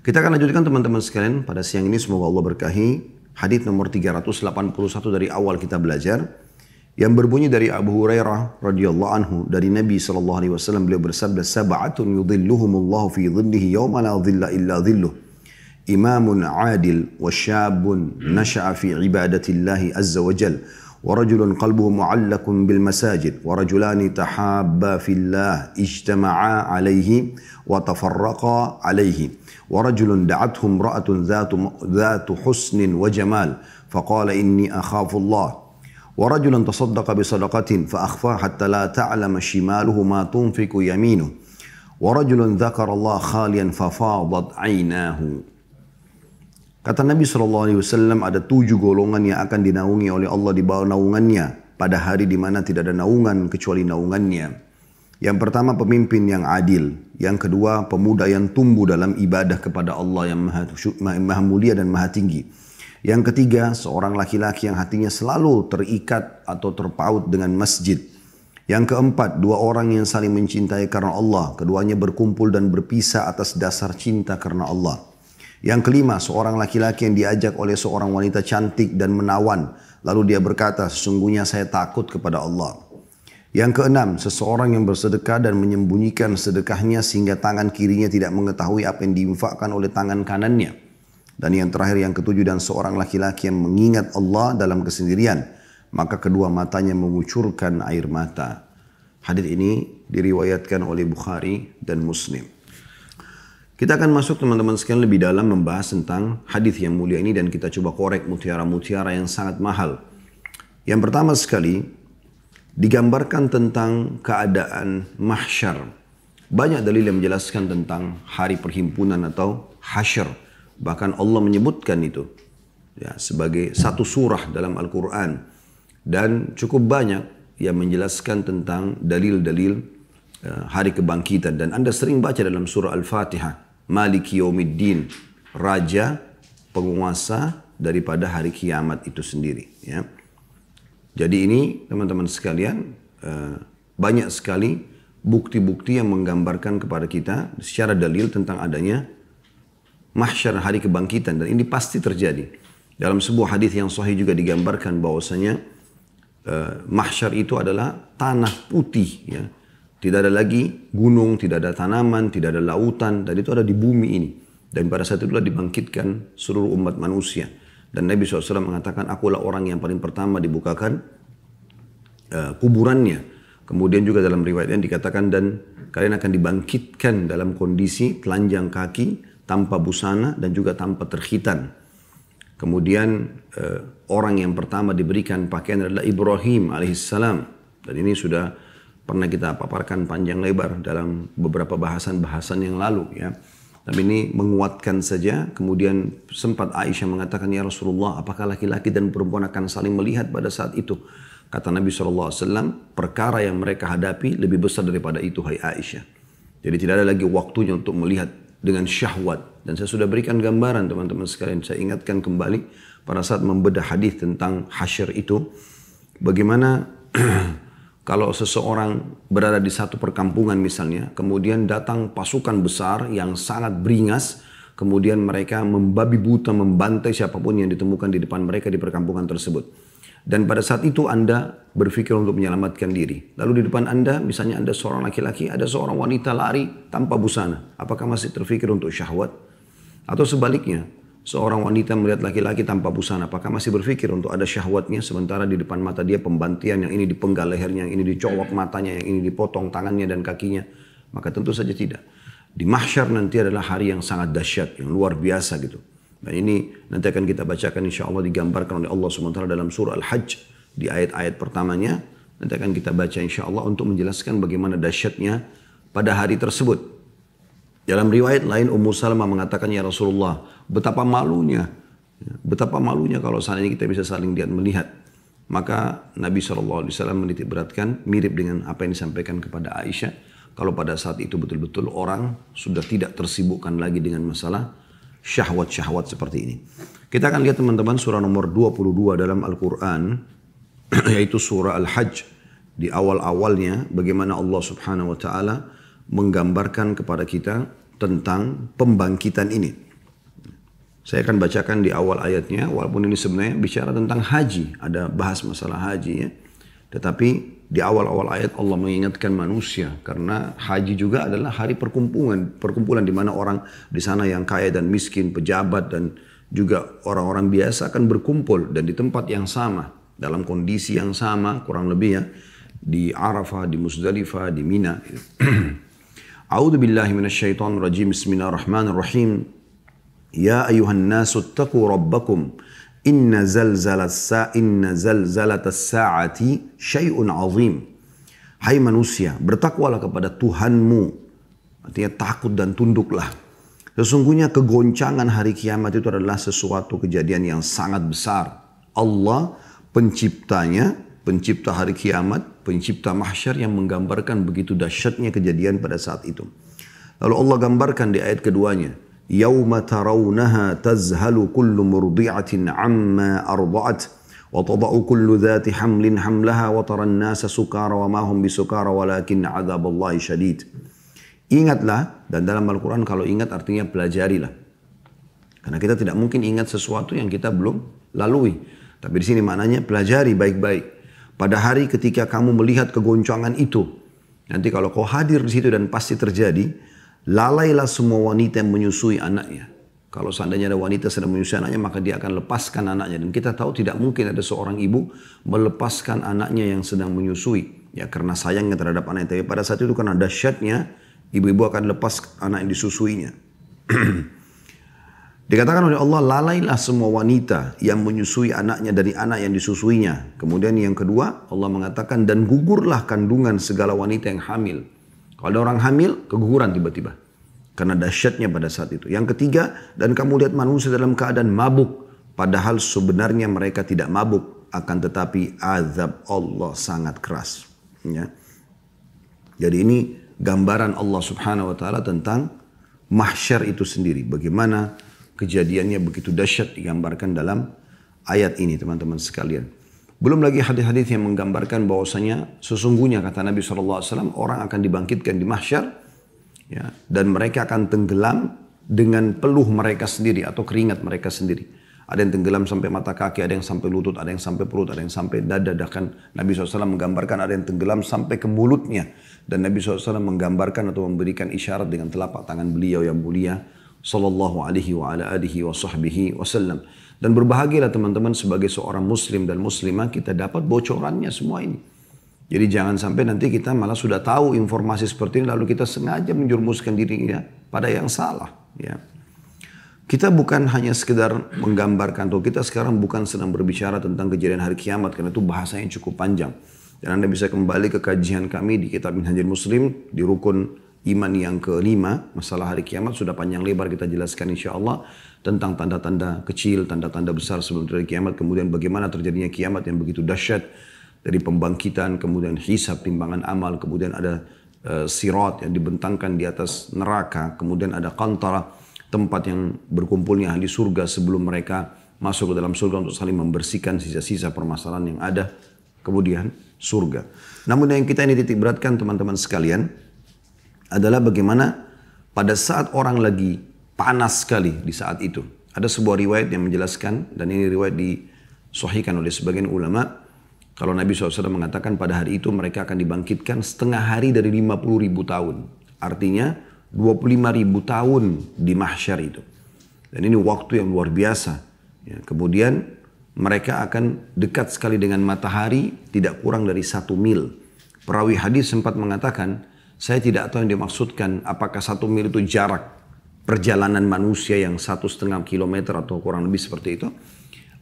Kita akan lanjutkan teman-teman sekalian pada siang ini, semoga Allah berkahi. Hadis nomor 381 dari awal kita belajar, yang berbunyi dari Abu Hurairah radhiyallahu anhu dari Nabi SAW, beliau bersabda, sab'atun yudhilluhumullahu fi dhillihi yawma la dhilla illa dhilluh, imamun adil wa syabun nasha'a fi ibadatillahi azza wa jal, wa rajulun qalbuhu mu'allakun bil masajid, wa rajulani tahabba fillah ijtama'a alaihi wa tafarraqa alaihi, wa rajulun da'athum ra'atun dhatu husnin wa jamal faqala inni akhafu Allah, wa rajulun tasaddaqa bi sadaqatin fa akhfa hatta la ta'lama shimaluhu ma tunfiqu yaminuhu, wa rajulun dzakara Allah khaliyan fa fadat 'ainahu. Kata Nabi SAW, ada 7 golongan yang akan dinaungi oleh Allah di bawah naungannya pada hari di mana tidak ada naungan kecuali naungannya. Yang pertama, pemimpin yang adil. Yang kedua, pemuda yang tumbuh dalam ibadah kepada Allah yang maha mulia dan maha tinggi. Yang ketiga, seorang laki-laki yang hatinya selalu terikat atau terpaut dengan masjid. Yang keempat, 2 orang yang saling mencintai karena Allah. Keduanya berkumpul dan berpisah atas dasar cinta karena Allah. Yang kelima, seorang laki-laki yang diajak oleh seorang wanita cantik dan menawan. Lalu dia berkata, sesungguhnya saya takut kepada Allah. Yang keenam, seseorang yang bersedekah dan menyembunyikan sedekahnya sehingga tangan kirinya tidak mengetahui apa yang diinfakkan oleh tangan kanannya. Dan yang terakhir, yang ketujuh, dan seorang laki-laki yang mengingat Allah dalam kesendirian, maka kedua matanya mengucurkan air mata. Hadis ini diriwayatkan oleh Bukhari dan Muslim. Kita akan masuk teman-teman sekalian lebih dalam membahas tentang hadis yang mulia ini dan kita coba korek mutiara-mutiara yang sangat mahal. Yang pertama sekali, digambarkan tentang keadaan mahsyar. Banyak dalil yang menjelaskan tentang hari perhimpunan atau hasyr. Bahkan Allah menyebutkan itu ya, sebagai satu surah dalam Al-Quran. Dan cukup banyak yang menjelaskan tentang dalil-dalil hari kebangkitan. Dan Anda sering baca dalam surah Al-Fatihah, Maliki Yaumiddin, Raja, penguasa daripada hari kiamat itu sendiri. Ya. Jadi ini teman-teman sekalian, banyak sekali bukti-bukti yang menggambarkan kepada kita secara dalil tentang adanya mahsyar, hari kebangkitan, dan ini pasti terjadi. Dalam sebuah hadis yang sahih juga digambarkan bahwasanya mahsyar itu adalah tanah putih, ya. Tidak ada lagi gunung, tidak ada tanaman, tidak ada lautan, dan itu ada di bumi ini. Dan pada saat itulah dibangkitkan seluruh umat manusia. Dan Nabi SAW mengatakan, akulah orang yang paling pertama dibukakan kuburannya. Kemudian juga dalam riwayat yang dikatakan, dan kalian akan dibangkitkan dalam kondisi telanjang kaki, tanpa busana dan juga tanpa terkhitan. Kemudian orang yang pertama diberikan pakaian adalah Ibrahim alaihissalam. Dan ini sudah pernah kita paparkan panjang lebar dalam beberapa bahasan-bahasan yang lalu, ya. Tapi ini menguatkan saja. Kemudian sempat Aisyah mengatakan, ya Rasulullah, apakah laki-laki dan perempuan akan saling melihat pada saat itu? Kata Nabi SAW, perkara yang mereka hadapi lebih besar daripada itu, hai Aisyah. Jadi tidak ada lagi waktunya untuk melihat dengan syahwat. Dan saya sudah berikan gambaran teman-teman sekalian. Saya ingatkan kembali pada saat membedah hadis tentang hasyr itu. Bagaimana kalau seseorang berada di satu perkampungan misalnya, kemudian datang pasukan besar yang sangat beringas, kemudian mereka membabi buta, membantai siapapun yang ditemukan di depan mereka di perkampungan tersebut. Dan pada saat itu Anda berpikir untuk menyelamatkan diri. Lalu di depan Anda, misalnya Anda seorang laki-laki, ada seorang wanita lari tanpa busana. Apakah masih terpikir untuk syahwat? Atau sebaliknya, seorang wanita melihat laki-laki tanpa busana, apakah masih berpikir untuk ada syahwatnya, sementara di depan mata dia pembantian, yang ini dipenggal lehernya, yang ini dicolok matanya, yang ini dipotong tangannya dan kakinya? Maka tentu saja tidak. Di mahsyar nanti adalah hari yang sangat dahsyat, yang luar biasa gitu. Dan ini nanti akan kita bacakan insya Allah, digambarkan oleh Allah SWT dalam surah Al-Hajj di ayat-ayat pertamanya. Nanti akan kita baca insya Allah untuk menjelaskan bagaimana dahsyatnya pada hari tersebut. Dalam riwayat lain Ummu Salamah mengatakan, ya Rasulullah, betapa malunya kalau seandainya kita bisa saling lihat melihat. Maka Nabi SAW menitik beratkan, mirip dengan apa yang disampaikan kepada Aisyah, kalau pada saat itu betul-betul orang sudah tidak tersibukkan lagi dengan masalah syahwat-syahwat seperti ini. Kita akan lihat teman-teman surah nomor 22 dalam Al-Quran, yaitu surah Al-Hajj. Di awal-awalnya bagaimana Allah Subhanahu wa Ta'ala menggambarkan kepada kita tentang pembangkitan ini. Saya akan bacakan di awal ayatnya, walaupun ini sebenarnya bicara tentang haji, ada bahas masalah haji ya. Tetapi di awal-awal ayat Allah mengingatkan manusia karena haji juga adalah hari perkumpulan di mana orang di sana yang kaya dan miskin, pejabat dan juga orang-orang biasa akan berkumpul dan di tempat yang sama, dalam kondisi yang sama kurang lebih ya, di Arafah, di Muzdalifah, di Mina. A'udzu billahi minasyaitonir rajim. Bismillahirrahmanirrahim. Ya ayuhan nasu attaqu rabbakum inna zalzalatas sa'ati syai'un azim. Hai manusia, bertakwalah kepada Tuhanmu. Artinya takut dan tunduklah. Sesungguhnya kegoncangan hari kiamat itu adalah sesuatu kejadian yang sangat besar. Allah penciptanya, pencipta hari kiamat, pencipta mahsyar yang menggambarkan begitu dahsyatnya kejadian pada saat itu. Lalu Allah gambarkan di ayat keduanya. Yawma tarawnaha tazhalu kullu murdi'atin amma arda'at wa tada'u kullu dhati hamlin hamlaha wa taran nasa sukara wa ma hum bisukara walakin 'adzaballahi syadid. Ingatlah, dan dalam Al-Quran kalau ingat artinya pelajarilah. Karena kita tidak mungkin ingat sesuatu yang kita belum lalui. Tapi di sini maknanya pelajari baik-baik. Pada hari ketika kamu melihat kegoncangan itu, nanti kalau kau hadir di situ dan pasti terjadi, lalailah semua wanita yang menyusui anaknya. Kalau seandainya ada wanita sedang menyusui anaknya, maka dia akan lepaskan anaknya. Dan kita tahu tidak mungkin ada seorang ibu melepaskan anaknya yang sedang menyusui. Ya karena sayangnya terhadap anaknya. Tapi pada saat itu karena dahsyatnya, ibu-ibu akan lepas anak yang disusuinya. Dikatakan oleh Allah, lalailah semua wanita yang menyusui anaknya dari anak yang disusuinya. Kemudian yang kedua, Allah mengatakan, dan gugurlah kandungan segala wanita yang hamil. Kalau ada orang hamil, keguguran tiba-tiba. Karena dahsyatnya pada saat itu. Yang ketiga, dan kamu lihat manusia dalam keadaan mabuk. Padahal sebenarnya mereka tidak mabuk. Akan tetapi azab Allah sangat keras. Ya. Jadi ini gambaran Allah subhanahu wa ta'ala tentang mahsyar itu sendiri. Bagaimana kejadiannya begitu dahsyat digambarkan dalam ayat ini teman-teman sekalian. Belum lagi hadis-hadis yang menggambarkan bahwasanya sesungguhnya kata Nabi SAW orang akan dibangkitkan di mahsyar ya, dan mereka akan tenggelam dengan peluh mereka sendiri atau keringat mereka sendiri. Ada yang tenggelam sampai mata kaki, ada yang sampai lutut, ada yang sampai perut, ada yang sampai dada. Bahkan Nabi SAW menggambarkan ada yang tenggelam sampai ke mulutnya. Dan Nabi SAW menggambarkan atau memberikan isyarat dengan telapak tangan beliau yang mulia sallallahu alaihi wa ala alihi wa sahbihi wasallam. Dan berbahagialah teman-teman sebagai seorang muslim dan muslimah kita dapat bocorannya semua ini. Jadi jangan sampai nanti kita malah sudah tahu informasi seperti ini lalu kita sengaja menjerumuskan dirinya pada yang salah. Ya. Kita bukan hanya sekedar menggambarkan, atau kita sekarang bukan sedang berbicara tentang kejadian hari kiamat karena itu bahasanya cukup panjang. Dan Anda bisa kembali ke kajian kami di kitab Minhajul Muslim di rukun iman yang kelima, masalah hari kiamat sudah panjang lebar kita jelaskan insya Allah tentang tanda-tanda kecil, tanda-tanda besar sebelum terjadi kiamat, kemudian bagaimana terjadinya kiamat yang begitu dahsyat dari pembangkitan, kemudian hisab, timbangan amal, kemudian ada sirat yang dibentangkan di atas neraka, kemudian ada qantara, tempat yang berkumpulnya ahli surga sebelum mereka masuk ke dalam surga untuk saling membersihkan sisa-sisa permasalahan yang ada, kemudian surga. Namun yang kita ini titik beratkan teman-teman sekalian adalah bagaimana pada saat orang lagi panas sekali di saat itu. Ada sebuah riwayat yang menjelaskan, dan ini riwayat disahihkan oleh sebagian ulama, kalau Nabi SAW mengatakan pada hari itu mereka akan dibangkitkan setengah hari dari 50.000 tahun. Artinya 25.000 tahun di mahsyar itu. Dan ini waktu yang luar biasa. Ya, kemudian mereka akan dekat sekali dengan matahari, tidak kurang dari 1 mil. Perawi hadis sempat mengatakan, saya tidak tahu yang dimaksudkan apakah 1 mil itu jarak perjalanan manusia yang 1,5 kilometer atau kurang lebih seperti itu.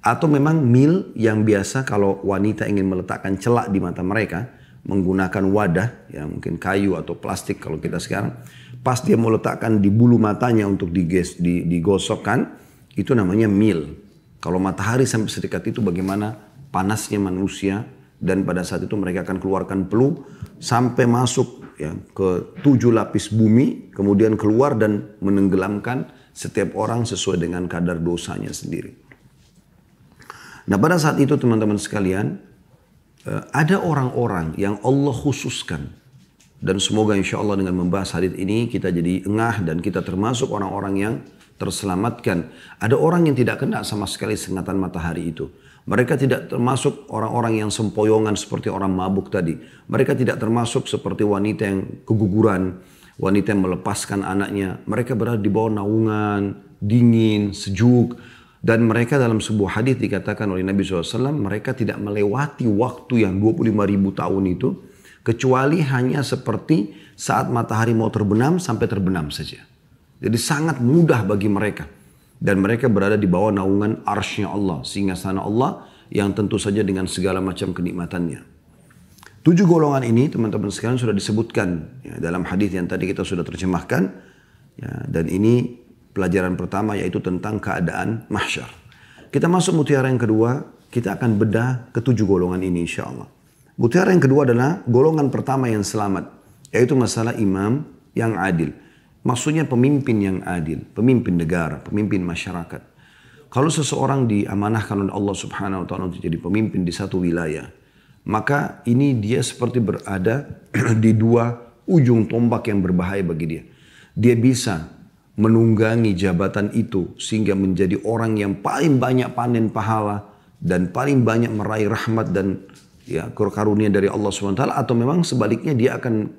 Atau memang mil yang biasa kalau wanita ingin meletakkan celak di mata mereka menggunakan wadah, ya mungkin kayu atau plastik kalau kita sekarang. Pas dia mau letakkan di bulu matanya untuk digosokkan, itu namanya mil. Kalau matahari sampai sedekat itu bagaimana panasnya manusia. Dan pada saat itu mereka akan keluarkan peluh sampai masuk ya, ke 7 lapis bumi, kemudian keluar dan menenggelamkan setiap orang sesuai dengan kadar dosanya sendiri. Nah pada saat itu teman-teman sekalian, ada orang-orang yang Allah khususkan. Dan semoga insya Allah dengan membahas hadits ini kita jadi engah dan kita termasuk orang-orang yang terselamatkan. Ada orang yang tidak kena sama sekali sengatan matahari itu. Mereka tidak termasuk orang-orang yang sempoyongan seperti orang mabuk tadi. Mereka tidak termasuk seperti wanita yang keguguran, wanita yang melepaskan anaknya. Mereka berada di bawah naungan, dingin, sejuk. Dan mereka dalam sebuah hadis dikatakan oleh Nabi SAW, mereka tidak melewati waktu yang 25.000 tahun itu, kecuali hanya seperti saat matahari mau terbenam sampai terbenam saja. Jadi sangat mudah bagi mereka. Dan mereka berada di bawah naungan arsy-Nya Allah, singgasana Allah yang tentu saja dengan segala macam kenikmatannya. 7 golongan ini teman-teman sekalian sudah disebutkan ya, dalam hadis yang tadi kita sudah terjemahkan. Ya, dan ini pelajaran pertama yaitu tentang keadaan mahsyar. Kita masuk mutiara yang kedua, kita akan bedah ke-7 golongan ini insya Allah. Mutiara yang kedua adalah golongan pertama yang selamat, yaitu masalah imam yang adil. Maksudnya pemimpin yang adil, pemimpin negara, pemimpin masyarakat. Kalau seseorang diamanahkan oleh Allah Subhanahu wa taala untuk jadi pemimpin di satu wilayah, maka ini dia seperti berada di dua ujung tombak yang berbahaya bagi dia. Dia bisa menunggangi jabatan itu sehingga menjadi orang yang paling banyak panen pahala dan paling banyak meraih rahmat dan ya karunia dari Allah SWT, atau memang sebaliknya dia akan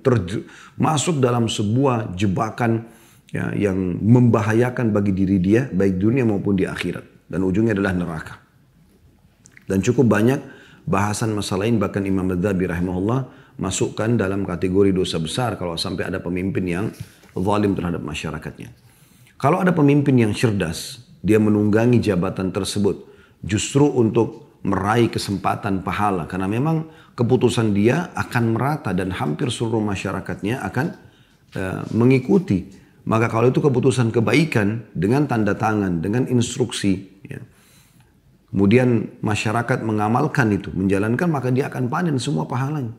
masuk dalam sebuah jebakan ya, yang membahayakan bagi diri dia baik dunia maupun di akhirat, dan ujungnya adalah neraka. Dan cukup banyak bahasan masalah ini, bahkan Imam Adz-Dzahabi rahimahullah masukkan dalam kategori dosa besar kalau sampai ada pemimpin yang zalim terhadap masyarakatnya. Kalau ada pemimpin yang cerdas, dia menunggangi jabatan tersebut justru untuk meraih kesempatan pahala. Karena memang keputusan dia akan merata dan hampir seluruh masyarakatnya akan mengikuti. Maka kalau itu keputusan kebaikan dengan tanda tangan, dengan instruksi, ya, kemudian masyarakat mengamalkan itu, menjalankan, maka dia akan panen semua pahalanya.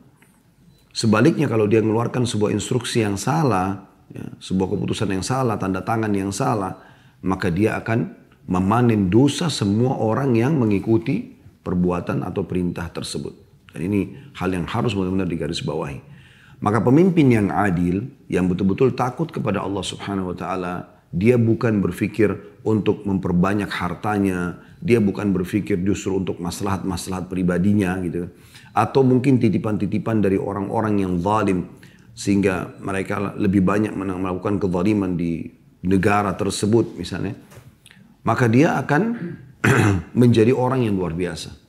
Sebaliknya kalau dia mengeluarkan sebuah instruksi yang salah, ya, sebuah keputusan yang salah, tanda tangan yang salah, maka dia akan memanen dosa semua orang yang mengikuti perbuatan atau perintah tersebut. Dan ini hal yang harus benar-benar digarisbawahi. Maka pemimpin yang adil, yang betul-betul takut kepada Allah Subhanahu wa taala, dia bukan berpikir untuk memperbanyak hartanya, dia bukan berpikir justru untuk maslahat-maslahat pribadinya gitu. Atau mungkin titipan-titipan dari orang-orang yang zalim, sehingga mereka lebih banyak melakukan kezaliman di negara tersebut misalnya, maka dia akan menjadi orang yang luar biasa.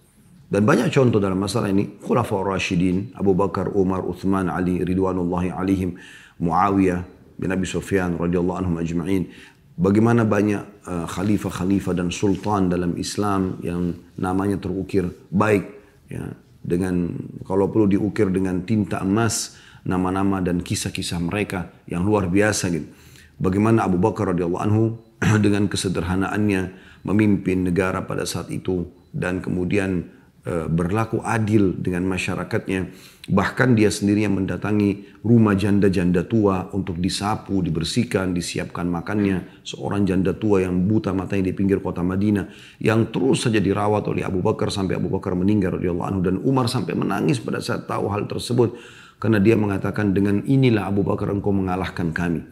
Dan banyak contoh dalam masalah ini, Khulafaur Rasyidin, Abu Bakar, Umar, Uthman, Ali, Ridwanullahi alaihim, Muawiyah bin Abi Sufyan radhiyallahu anhum ajma'in. Bagaimana banyak khalifah-khalifah dan sultan dalam Islam yang namanya terukir baik, ya, dengan kalau perlu diukir dengan tinta emas nama-nama dan kisah-kisah mereka yang luar biasa gitu. Bagaimana Abu Bakar radhiyallahu anhu dengan kesederhanaannya memimpin negara pada saat itu dan kemudian berlaku adil dengan masyarakatnya. Bahkan dia sendiri yang mendatangi rumah janda-janda tua untuk disapu, dibersihkan, disiapkan makannya. Seorang janda tua yang buta matanya di pinggir kota Madinah yang terus saja dirawat oleh Abu Bakar sampai Abu Bakar meninggal radhiyallahu anhu, dan Umar sampai menangis pada saat tahu hal tersebut karena dia mengatakan, dengan inilah Abu Bakar engkau mengalahkan kami.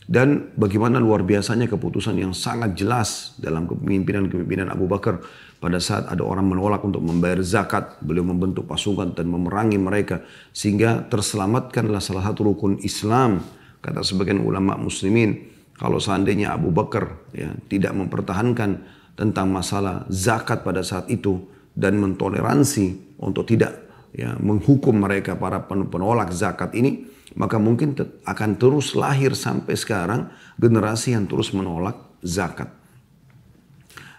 Dan bagaimana luar biasanya keputusan yang sangat jelas dalam kepemimpinan Abu Bakar pada saat ada orang menolak untuk membayar zakat, beliau membentuk pasukan dan memerangi mereka sehingga terselamatkanlah salah satu rukun Islam. Kata sebagian ulama muslimin, kalau seandainya Abu Bakar ya, tidak mempertahankan tentang masalah zakat pada saat itu dan mentoleransi untuk tidak ya, menghukum mereka para penolak zakat ini, maka mungkin akan terus lahir sampai sekarang generasi yang terus menolak zakat.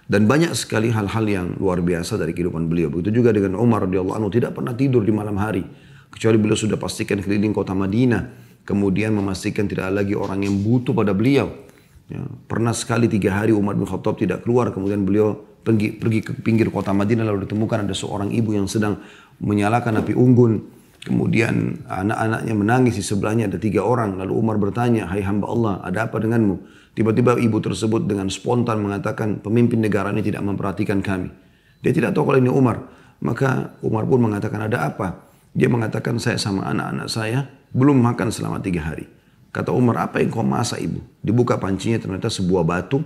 Dan banyak sekali hal-hal yang luar biasa dari kehidupan beliau. Begitu juga dengan Umar radhiyallahu anhu, tidak pernah tidur di malam hari kecuali beliau sudah pastikan keliling kota Madinah, kemudian memastikan tidak ada lagi orang yang butuh pada beliau. Ya, pernah sekali 3 hari Umar bin Khattab tidak keluar, kemudian beliau pergi ke pinggir kota Madinah, lalu ditemukan ada seorang ibu yang sedang menyalakan api unggun. Kemudian anak-anaknya menangis, di sebelahnya ada 3 orang. Lalu Umar bertanya, "Hai hamba Allah, ada apa denganmu?" Tiba-tiba ibu tersebut dengan spontan mengatakan, "Pemimpin negara ini tidak memperhatikan kami." Dia tidak tahu kalau ini Umar. Maka Umar pun mengatakan, "Ada apa?" Dia mengatakan, "Saya sama anak-anak saya belum makan selama 3 hari. Kata Umar, "Apa yang kau masak ibu?" Dibuka pancinya, ternyata sebuah batu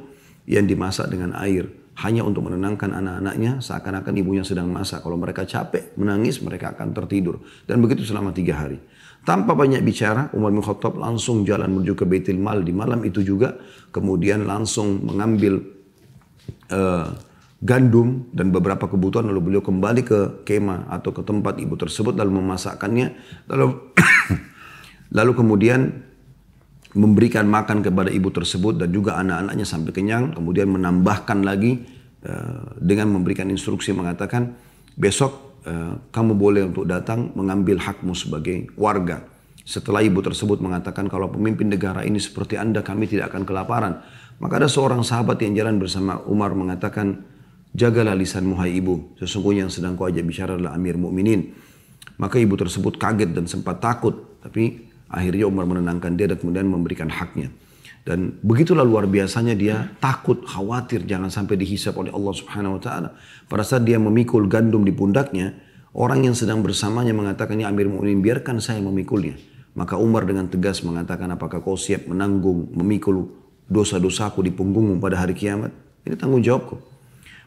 yang dimasak dengan air hanya untuk menenangkan anak-anaknya, seakan-akan ibunya sedang masak. Kalau mereka capek, menangis, mereka akan tertidur. Dan begitu selama 3 hari. Tanpa banyak bicara, Umar bin Khattab langsung jalan menuju ke Baitul Mal di malam itu juga. Kemudian langsung mengambil gandum dan beberapa kebutuhan, lalu beliau kembali ke kemah atau ke tempat ibu tersebut, lalu memasakkannya. Lalu kemudian memberikan makan kepada ibu tersebut dan juga anak-anaknya sampai kenyang. Kemudian menambahkan lagi dengan memberikan instruksi mengatakan, besok kamu boleh untuk datang mengambil hakmu sebagai warga. Setelah ibu tersebut mengatakan, kalau pemimpin negara ini seperti Anda, kami tidak akan kelaparan. Maka ada seorang sahabat yang jalan bersama Umar mengatakan, jagalah lisanmu hai ibu, sesungguhnya yang sedang kau ajak bicara adalah Amir Mukminin. Maka ibu tersebut kaget dan sempat takut, tapi akhirnya Umar menenangkan dia dan kemudian memberikan haknya. Dan begitulah luar biasanya dia takut, khawatir jangan sampai dihisap oleh Allah Subhanahu wa taala. Pada saat dia memikul gandum di pundaknya, orang yang sedang bersamanya mengatakan, ya Amir Mukminin, biarkan saya memikulnya. Maka Umar dengan tegas mengatakan, apakah kau siap menanggung, memikul dosa-dosaku di punggungmu pada hari kiamat? Ini tanggung jawabku.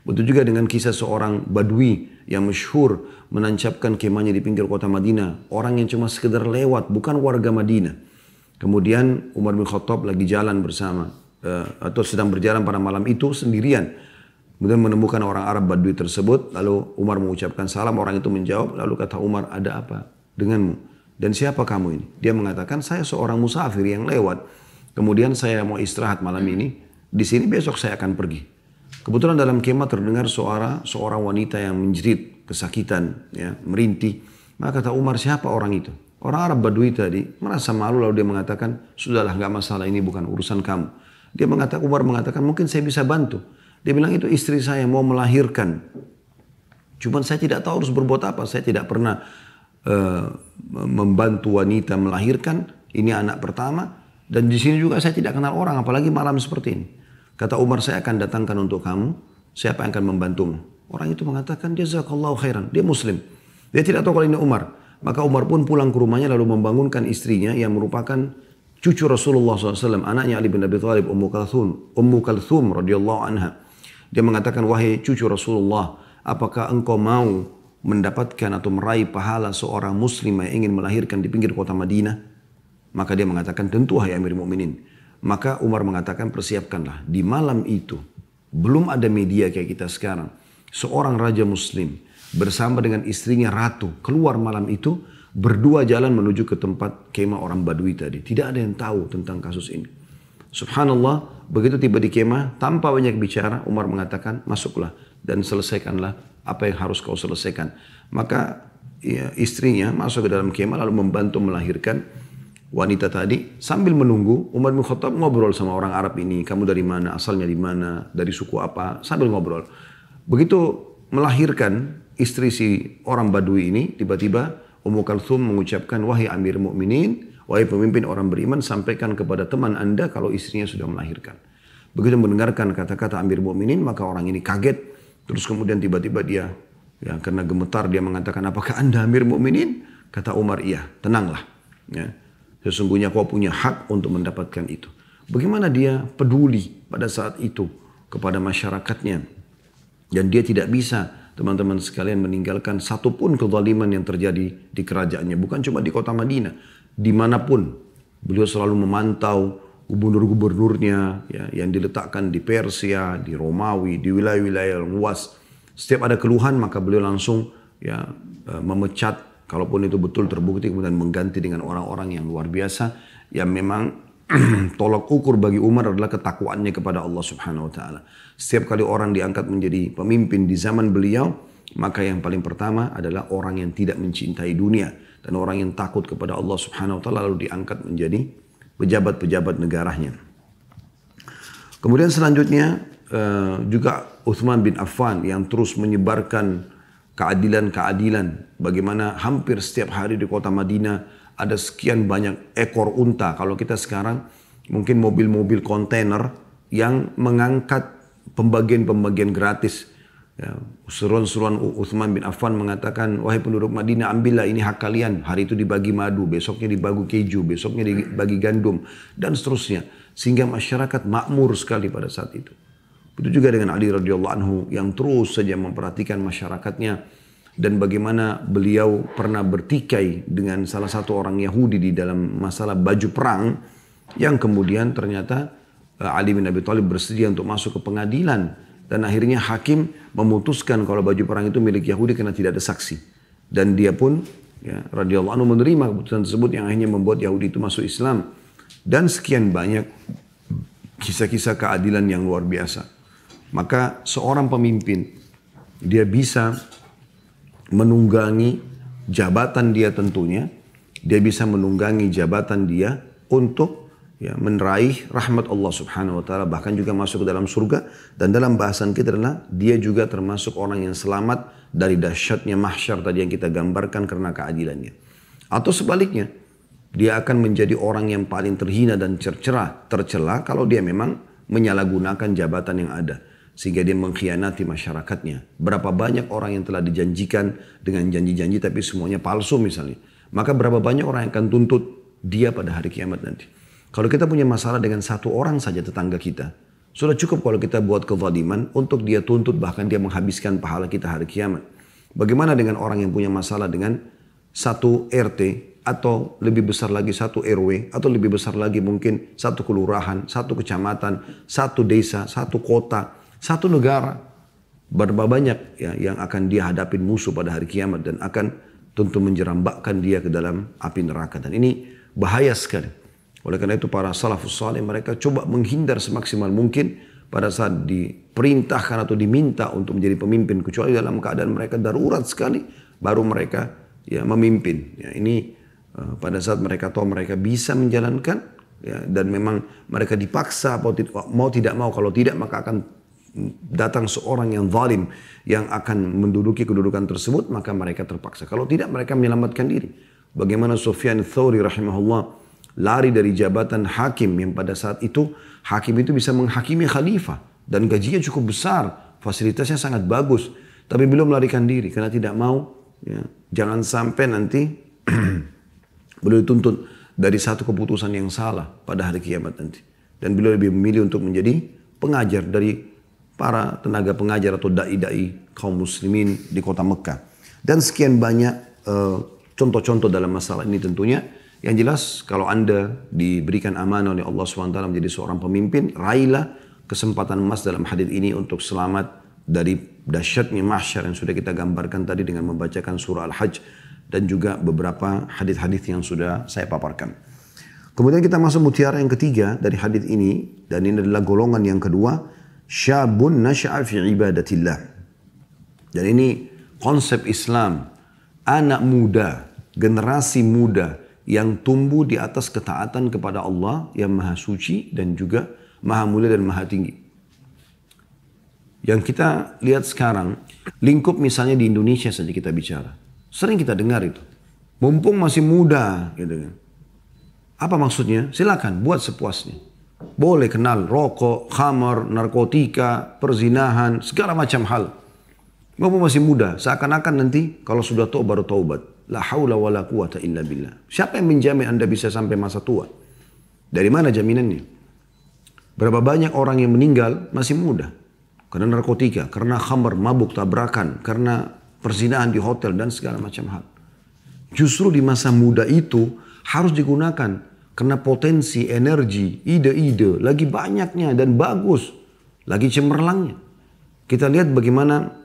Betul juga dengan kisah seorang badui yang masyhur menancapkan kemahnya di pinggir kota Madinah. Orang yang cuma sekedar lewat, bukan warga Madinah. Kemudian Umar bin Khattab lagi jalan bersama, atau sedang berjalan pada malam itu sendirian. Kemudian menemukan orang Arab badui tersebut. Lalu Umar mengucapkan salam, orang itu menjawab. Lalu kata Umar, ada apa denganmu? Dan siapa kamu ini? Dia mengatakan, saya seorang musafir yang lewat. Kemudian saya mau istirahat malam ini. Di sini besok saya akan pergi. Kebetulan dalam kemah terdengar suara seorang wanita yang menjerit, kesakitan, ya, merintih. Maka kata Umar, siapa orang itu? Orang Arab Badui tadi merasa malu, lalu dia mengatakan, sudahlah, nggak masalah, ini bukan urusan kamu. Umar mengatakan, mungkin saya bisa bantu. Dia bilang, itu istri saya mau melahirkan. Cuman saya tidak tahu harus berbuat apa. Saya tidak pernah membantu wanita melahirkan. Ini anak pertama. Dan di sini juga saya tidak kenal orang, apalagi malam seperti ini. Kata Umar, saya akan datangkan untuk kamu, siapa yang akan membantumu? Orang itu mengatakan, jazakallahu khairan. Dia muslim. Dia tidak tahu kalau ini Umar. Maka Umar pun pulang ke rumahnya lalu membangunkan istrinya yang merupakan cucu Rasulullah SAW. Anaknya Ali bin Abi Thalib, Ummu Kalthum radhiyallahu anha. Dia mengatakan, wahai cucu Rasulullah, apakah engkau mau mendapatkan atau meraih pahala seorang muslim yang ingin melahirkan di pinggir kota Madinah? Maka dia mengatakan, tentu wahai Amir Mukminin. Maka Umar mengatakan, persiapkanlah. Di malam itu, belum ada media kayak kita sekarang. Seorang raja muslim bersama dengan istrinya ratu keluar malam itu, berdua jalan menuju ke tempat kemah orang Badui tadi. Tidak ada yang tahu tentang kasus ini. Subhanallah, begitu tiba di kemah, tanpa banyak bicara, Umar mengatakan, masuklah dan selesaikanlah apa yang harus kau selesaikan. Maka ya, istrinya masuk ke dalam kemah lalu membantu melahirkan wanita tadi. Sambil menunggu, Umar bin Khattab ngobrol sama orang Arab ini. Kamu dari mana? Asalnya di mana? Dari suku apa? Sambil ngobrol. Begitu melahirkan istri si orang Badui ini, tiba-tiba Ummu Kalthum mengucapkan, wahai Amir Mukminin, wahai pemimpin orang beriman, sampaikan kepada teman anda kalau istrinya sudah melahirkan. Begitu mendengarkan kata-kata Amir Mukminin, maka orang ini kaget. Terus kemudian tiba-tiba dia, ya, karena gemetar dia mengatakan, apakah anda Amir Mukminin? Kata Umar, iya, tenanglah. Ya. Sesungguhnya kau punya hak untuk mendapatkan itu. Bagaimana dia peduli pada saat itu kepada masyarakatnya. Dan dia tidak bisa, teman-teman sekalian, meninggalkan satupun kezaliman yang terjadi di kerajaannya. Bukan cuma di kota Madinah. Dimanapun. Beliau selalu memantau gubernur-gubernurnya, ya, yang diletakkan di Persia, di Romawi, di wilayah-wilayah luas. Setiap ada keluhan maka beliau langsung, ya, memecat. Kalaupun itu betul terbukti, kemudian mengganti dengan orang-orang yang luar biasa. Yang memang tolak ukur bagi Umar adalah ketakwaannya kepada Allah Subhanahu wa taala. Setiap kali orang diangkat menjadi pemimpin di zaman beliau, maka yang paling pertama adalah orang yang tidak mencintai dunia dan orang yang takut kepada Allah Subhanahu wa taala lalu diangkat menjadi pejabat-pejabat negaranya. Kemudian selanjutnya juga Uthman bin Affan yang terus menyebarkan keadilan-keadilan. Bagaimana hampir setiap hari di kota Madinah ada sekian banyak ekor unta. Kalau kita sekarang mungkin mobil-mobil kontainer yang mengangkat pembagian-pembagian gratis. Ya, seruan-seruan Uthman bin Affan mengatakan, wahai penduduk Madinah, ambillah ini hak kalian. Hari itu dibagi madu, besoknya dibagi keju, besoknya dibagi gandum, dan seterusnya. Sehingga masyarakat makmur sekali pada saat itu. Begitu juga dengan Ali radhiyallahu anhu yang terus saja memperhatikan masyarakatnya dan bagaimana beliau pernah bertikai dengan salah satu orang Yahudi di dalam masalah baju perang yang kemudian ternyata Ali bin Abi Thalib bersedia untuk masuk ke pengadilan dan akhirnya hakim memutuskan kalau baju perang itu milik Yahudi karena tidak ada saksi dan dia pun ya, radhiyallahu anhu menerima keputusan tersebut yang akhirnya membuat Yahudi itu masuk Islam dan sekian banyak kisah-kisah keadilan yang luar biasa. Maka seorang pemimpin dia bisa menunggangi jabatan dia tentunya, dia bisa menunggangi jabatan dia untuk ya, meraih rahmat Allah Subhanahu wa taala bahkan juga masuk ke dalam surga dan dalam bahasan kita adalah dia juga termasuk orang yang selamat dari dahsyatnya mahsyar tadi yang kita gambarkan karena keadilannya. Atau sebaliknya, dia akan menjadi orang yang paling terhina dan tercela kalau dia memang menyalahgunakan jabatan yang ada. Sehingga dia mengkhianati masyarakatnya. Berapa banyak orang yang telah dijanjikan dengan janji-janji tapi semuanya palsu misalnya. Maka berapa banyak orang yang akan tuntut dia pada hari kiamat nanti. Kalau kita punya masalah dengan satu orang saja tetangga kita. Sudah cukup kalau kita buat kezaliman untuk dia tuntut bahkan dia menghabiskan pahala kita hari kiamat. Bagaimana dengan orang yang punya masalah dengan satu RT atau lebih besar lagi satu RW atau lebih besar lagi mungkin satu kelurahan, satu kecamatan, satu desa, satu kota, satu negara. Berapa banyak ya, yang akan dia hadapin musuh pada hari kiamat dan akan tentu menjerambakkan dia ke dalam api neraka. Dan ini bahaya sekali. Oleh karena itu para salafus saleh mereka coba menghindar semaksimal mungkin pada saat diperintahkan atau diminta untuk menjadi pemimpin. Kecuali dalam keadaan mereka darurat sekali baru mereka ya, memimpin. Ya, ini pada saat mereka tahu mereka bisa menjalankan ya, dan memang mereka dipaksa mau tidak mau, kalau tidak maka akan datang seorang yang zalim yang akan menduduki kedudukan tersebut, maka mereka terpaksa. Kalau tidak mereka menyelamatkan diri. Bagaimana Sufyan Ats-Tsauri rahimahullah lari dari jabatan hakim yang pada saat itu hakim itu bisa menghakimi khalifah dan gajinya cukup besar, fasilitasnya sangat bagus, tapi belum melarikan diri karena tidak mau ya, jangan sampai nanti beliau dituntut dari satu keputusan yang salah pada hari kiamat nanti. Dan beliau lebih memilih untuk menjadi pengajar dari para tenaga pengajar atau dai-dai kaum muslimin di kota Mekah. Dan sekian banyak contoh-contoh dalam masalah ini tentunya. Yang jelas kalau Anda diberikan amanah oleh Allah SWT menjadi seorang pemimpin, raihlah kesempatan emas dalam hadis ini untuk selamat dari dahsyatnya mahsyar yang sudah kita gambarkan tadi dengan membacakan surah Al-Hajj dan juga beberapa hadis-hadis yang sudah saya paparkan. Kemudian kita masuk mutiara yang ketiga dari hadis ini, dan ini adalah golongan yang kedua, syabun nasya'a fi ibadatillah. Dan ini konsep Islam, anak muda, generasi muda yang tumbuh di atas ketaatan kepada Allah yang maha suci dan juga maha mulia dan maha tinggi. Yang kita lihat sekarang, lingkup misalnya di Indonesia saja kita bicara. Sering kita dengar itu. Mumpung masih muda. Gitu kan. Apa maksudnya? Silakan buat sepuasnya. Boleh kenal rokok, khamar, narkotika, perzinahan, segala macam hal. Mumpung masih muda. Seakan-akan nanti kalau sudah tua baru taubat. La haula wa la quwata illa billah. Siapa yang menjamin Anda bisa sampai masa tua? Dari mana jaminannya? Berapa banyak orang yang meninggal masih muda. Karena narkotika, karena khamar, mabuk, tabrakan, karena perzinahan di hotel dan segala macam hal. Justru di masa muda itu harus digunakan karena potensi, energi, ide-ide lagi banyaknya dan bagus, lagi cemerlangnya. Kita lihat bagaimana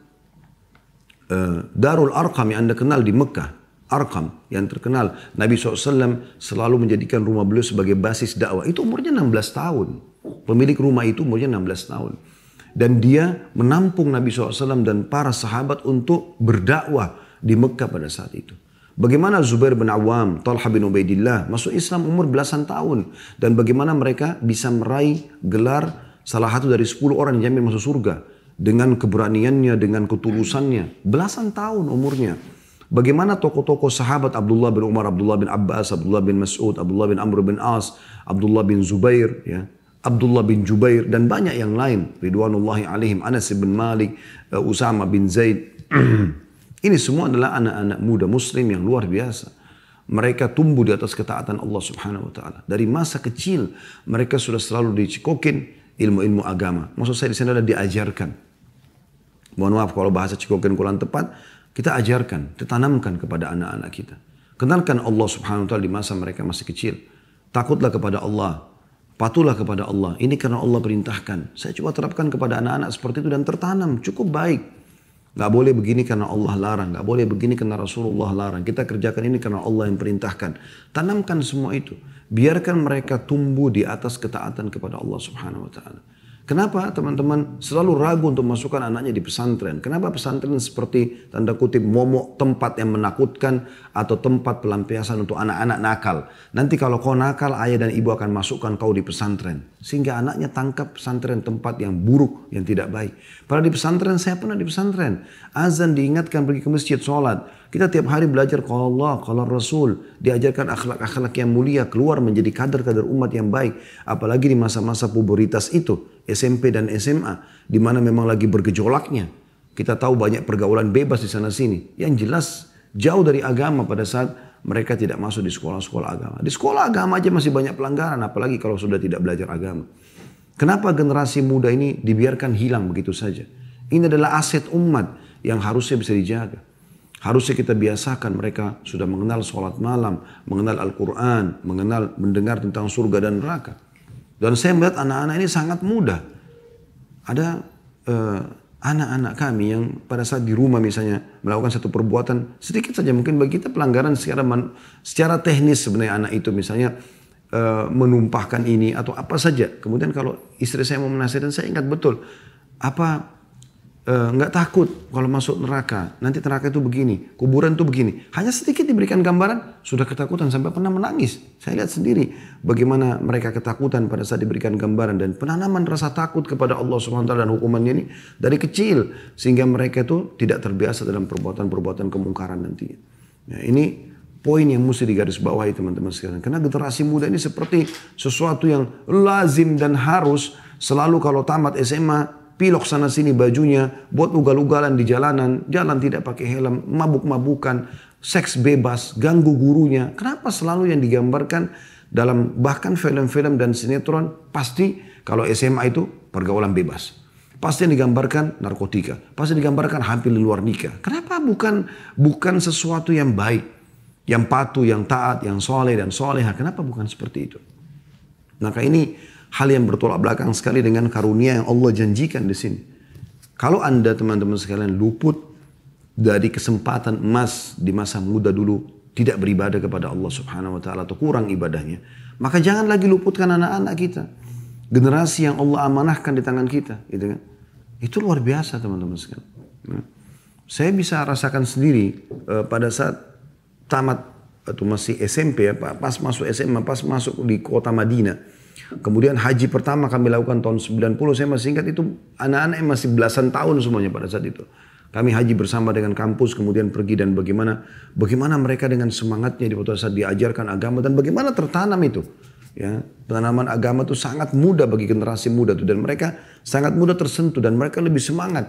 Darul Arqam yang Anda kenal di Mekah, Arqam yang terkenal, Nabi SAW selalu menjadikan rumah beliau sebagai basis dakwah. Itu umurnya 16 tahun. Pemilik rumah itu umurnya 16 tahun. Dan dia menampung Nabi SAW dan para sahabat untuk berdakwah di Mekah pada saat itu. Bagaimana Zubair bin Awam, Talha bin Ubaidillah masuk Islam umur belasan tahun. Dan bagaimana mereka bisa meraih gelar salah satu dari 10 orang yang jamin masuk surga. Dengan keberaniannya, dengan ketulusannya. Belasan tahun umurnya. Bagaimana tokoh-tokoh sahabat Abdullah bin Umar, Abdullah bin Abbas, Abdullah bin Mas'ud, Abdullah bin Amr bin As, Abdullah bin Zubair, ya. Abdullah bin Jubair dan banyak yang lain. Ridwanullahi alaihim, Anas bin Malik, Usama bin Zaid. Ini semua adalah anak-anak muda muslim yang luar biasa. Mereka tumbuh di atas ketaatan Allah Subhanahu wa taala. Dari masa kecil mereka sudah selalu dicekokin ilmu-ilmu agama. Maksud saya di sana adalah diajarkan. Mohon maaf kalau bahasa Cikoken kurang tepat, kita ajarkan, kita tanamkan kepada anak-anak kita. Kenalkan Allah Subhanahu wa taala di masa mereka masih kecil. Takutlah kepada Allah, patuhlah kepada Allah. Ini karena Allah perintahkan. Saya coba terapkan kepada anak-anak seperti itu dan tertanam, cukup baik. Gak boleh begini karena Allah larang, gak boleh begini karena Rasulullah larang. Kita kerjakan ini karena Allah yang perintahkan. Tanamkan semua itu. Biarkan mereka tumbuh di atas ketaatan kepada Allah Subhanahu wa taala. Kenapa teman-teman selalu ragu untuk masukkan anaknya di pesantren? Kenapa pesantren seperti tanda kutip momok, tempat yang menakutkan atau tempat pelampiasan untuk anak-anak nakal? Nanti kalau kau nakal, ayah dan ibu akan masukkan kau di pesantren. Sehingga anaknya tangkap pesantren tempat yang buruk, yang tidak baik. Padahal di pesantren, saya pernah di pesantren. Azan diingatkan pergi ke masjid, sholat. Kita tiap hari belajar kalau Allah, kalau Rasul. Diajarkan akhlak-akhlak yang mulia, keluar menjadi kader-kader umat yang baik. Apalagi di masa-masa pubertas itu. SMP dan SMA, di mana memang lagi bergejolaknya. Kita tahu banyak pergaulan bebas di sana sini. Yang jelas jauh dari agama pada saat mereka tidak masuk di sekolah-sekolah agama. Di sekolah agama aja masih banyak pelanggaran, apalagi kalau sudah tidak belajar agama. Kenapa generasi muda ini dibiarkan hilang begitu saja? Ini adalah aset umat yang harusnya bisa dijaga. Harusnya kita biasakan mereka sudah mengenal sholat malam, mengenal Al-Quran, mendengar tentang surga dan neraka. Dan saya melihat anak-anak ini sangat mudah. Ada anak-anak kami yang pada saat di rumah misalnya melakukan satu perbuatan sedikit saja mungkin bagi kita pelanggaran secara teknis sebenarnya anak itu misalnya menumpahkan ini atau apa saja. Kemudian kalau istri saya mau menasihatkan saya ingat betul nggak takut kalau masuk neraka. Nanti neraka itu begini, kuburan itu begini. Hanya sedikit diberikan gambaran, sudah ketakutan sampai pernah menangis. Saya lihat sendiri bagaimana mereka ketakutan pada saat diberikan gambaran. Dan penanaman rasa takut kepada Allah SWT dan hukumannya ini dari kecil. Sehingga mereka itu tidak terbiasa dalam perbuatan-perbuatan kemungkaran nantinya. Nah, ini poin yang mesti digarisbawahi teman-teman sekalian. Karena generasi muda ini seperti sesuatu yang lazim dan harus selalu kalau tamat SMA, pilok sana sini bajunya, buat ugal-ugalan di jalanan, jalan tidak pakai helm, mabuk-mabukan, seks bebas, ganggu gurunya. Kenapa selalu yang digambarkan dalam bahkan film-film dan sinetron pasti kalau SMA itu pergaulan bebas. Pasti yang digambarkan narkotika, pasti digambarkan hampir di luar nikah. Kenapa bukan sesuatu yang baik, yang patuh, yang taat, yang soleh dan soleha? Kenapa bukan seperti itu? Maka ini hal yang bertolak belakang sekali dengan karunia yang Allah janjikan di sini. Kalau Anda teman-teman sekalian luput dari kesempatan emas di masa muda dulu tidak beribadah kepada Allah Subhanahu wa taala atau kurang ibadahnya, maka jangan lagi luputkan anak-anak kita. Generasi yang Allah amanahkan di tangan kita, gitu kan. Itu luar biasa teman-teman sekalian. Saya bisa rasakan sendiri pada saat tamat atau masih SMP ya, pas masuk SMA, pas masuk di kota Madinah. Kemudian haji pertama kami lakukan tahun 90, saya masih ingat itu anak-anak yang masih belasan tahun semuanya pada saat itu. Kami haji bersama dengan kampus, kemudian pergi dan bagaimana mereka dengan semangatnya di saat diajarkan agama dan bagaimana tertanam itu. Ya, penanaman agama itu sangat mudah bagi generasi muda itu dan mereka sangat mudah tersentuh dan mereka lebih semangat.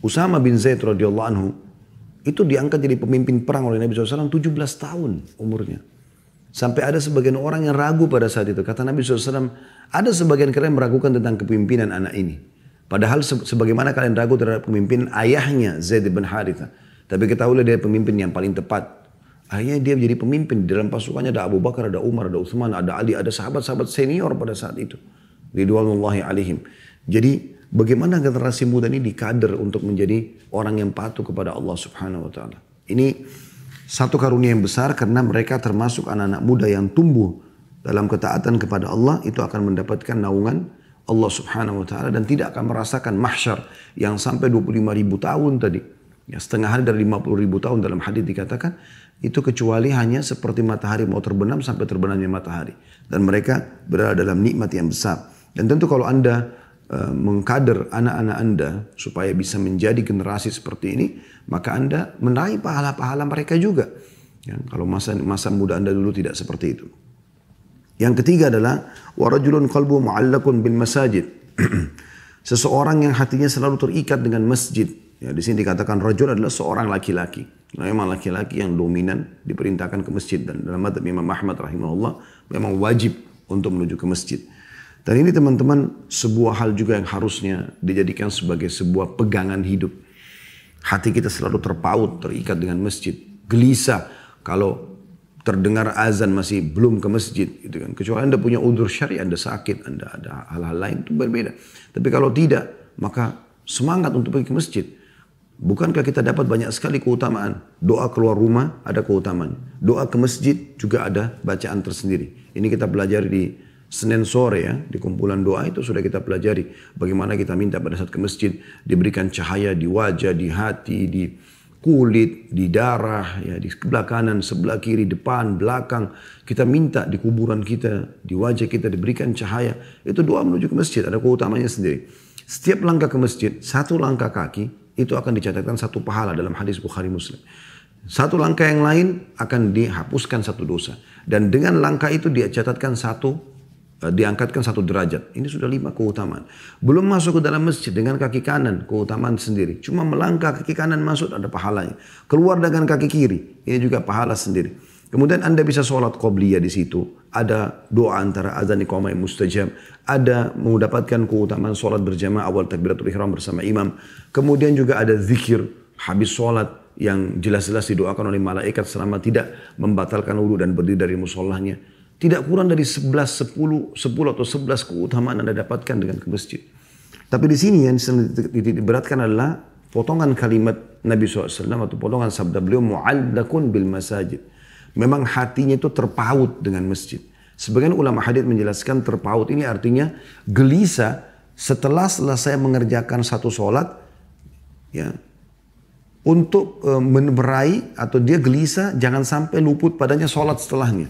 Usama bin Zaid radhiyallahu anhu itu diangkat jadi pemimpin perang oleh Nabi SAW 17 tahun umurnya. Sampai ada sebagian orang yang ragu pada saat itu. Kata Nabi SAW, ada sebagian kalian meragukan tentang kepemimpinan anak ini. Padahal sebagaimana kalian ragu terhadap pemimpin ayahnya Zaid bin Haritha. Tapi ketahuilah dia pemimpin yang paling tepat. Akhirnya dia menjadi pemimpin. Di dalam pasukannya ada Abu Bakar, ada Umar, ada Uthman, ada Ali, ada sahabat-sahabat senior pada saat itu. Ridwanullahi alaihim. Jadi bagaimana generasi muda ini dikader untuk menjadi orang yang patuh kepada Allah Subhanahu wa taala. Ini satu karunia yang besar karena mereka termasuk anak-anak muda yang tumbuh dalam ketaatan kepada Allah itu akan mendapatkan naungan Allah Subhanahu wa taala dan tidak akan merasakan mahsyar yang sampai 25.000 tahun tadi. Ya, setengah hari dari 50.000 tahun dalam hadis dikatakan itu kecuali hanya seperti matahari mau terbenam sampai terbenamnya matahari dan mereka berada dalam nikmat yang besar. Dan tentu kalau Anda mengkader anak-anak Anda supaya bisa menjadi generasi seperti ini, maka Anda meraih pahala-pahala mereka juga. Ya, kalau masa muda Anda dulu tidak seperti itu. Yang ketiga adalah warajulun qalbu mu'allaqun bil masajid. Seseorang yang hatinya selalu terikat dengan masjid. Ya, di sini dikatakan rajul adalah seorang laki-laki. Nah, memang laki-laki yang dominan diperintahkan ke masjid dan dalam madzhab Imam Ahmad rahimahullah memang wajib untuk menuju ke masjid. Dan ini teman-teman sebuah hal juga yang harusnya dijadikan sebagai sebuah pegangan hidup. Hati kita selalu terpaut, terikat dengan masjid. Gelisah kalau terdengar azan masih belum ke masjid. Gitu kan. Kecuali Anda punya udzur syar'i, Anda sakit, Anda ada hal-hal lain, itu berbeda. Tapi kalau tidak, maka semangat untuk pergi ke masjid. Bukankah kita dapat banyak sekali keutamaan? Doa keluar rumah ada keutamaan. Doa ke masjid juga ada bacaan tersendiri. Ini kita pelajari di Senin sore ya, di kumpulan doa itu sudah kita pelajari. Bagaimana kita minta pada saat ke masjid, diberikan cahaya di wajah, di hati, di kulit, di darah, ya, di sebelah kanan, sebelah kiri, depan, belakang. Kita minta di kuburan kita, di wajah kita diberikan cahaya. Itu doa menuju ke masjid, ada keutamanya sendiri. Setiap langkah ke masjid, satu langkah kaki, itu akan dicatatkan satu pahala dalam hadis Bukhari Muslim. Satu langkah yang lain akan dihapuskan satu dosa. Dan dengan langkah itu diangkatkan satu derajat. Ini sudah 5 keutamaan. Belum masuk ke dalam masjid dengan kaki kanan, keutamaan sendiri. Cuma melangkah kaki kanan masuk ada pahalanya. Keluar dengan kaki kiri, ini juga pahala sendiri. Kemudian Anda bisa sholat qobliyah di situ. Ada doa antara azan iqamah yang mustajab. Ada mendapatkan keutamaan sholat berjamaah awal takbiratul ihram bersama imam. Kemudian juga ada zikir habis sholat yang jelas-jelas didoakan oleh malaikat selama tidak membatalkan wudu dan berdiri dari musallahnya. Tidak kurang dari 10 atau 11 keutamaan Anda dapatkan dengan ke masjid. Tapi di sini yang diberatkan adalah potongan kalimat Nabi SAW atau potongan sabda beliau mu'allakun bil masajid. Memang hatinya itu terpaut dengan masjid. Sebagian ulama hadits menjelaskan terpaut ini artinya gelisah setelah selesai mengerjakan satu sholat, ya, untuk meraih atau dia gelisah jangan sampai luput padanya sholat setelahnya.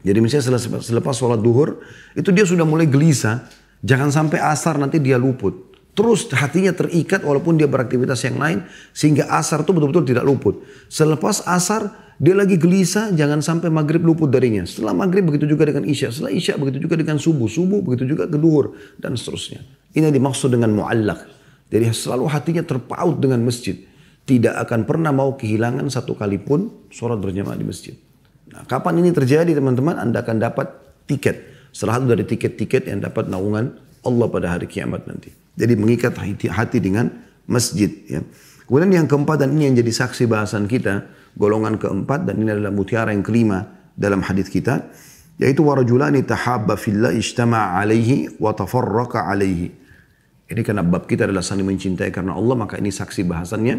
Jadi misalnya selepas sholat duhur, itu dia sudah mulai gelisah. Jangan sampai asar nanti dia luput. Terus hatinya terikat walaupun dia beraktivitas yang lain. Sehingga asar itu betul-betul tidak luput. Selepas asar, dia lagi gelisah, jangan sampai maghrib luput darinya. Setelah maghrib begitu juga dengan isya. Setelah isya begitu juga dengan subuh. Subuh begitu juga ke duhur. Dan seterusnya. Ini yang dimaksud dengan mu'allak. Jadi selalu hatinya terpaut dengan masjid. Tidak akan pernah mau kehilangan satu kali pun sholat berjamaah di masjid. Nah, kapan ini terjadi teman-teman? Anda akan dapat tiket. Salah satu dari tiket-tiket yang dapat naungan Allah pada hari kiamat nanti. Jadi mengikat hati dengan masjid. Ya. Kemudian yang keempat, dan ini yang jadi saksi bahasan kita, golongan keempat, dan ini adalah mutiara yang kelima dalam hadis kita, yaitu warajulani tahabba fillah ijtama'a alaihi wa tafarraqa alaihi. Ini karena bab kita adalah saling mencintai karena Allah, maka ini saksi bahasannya.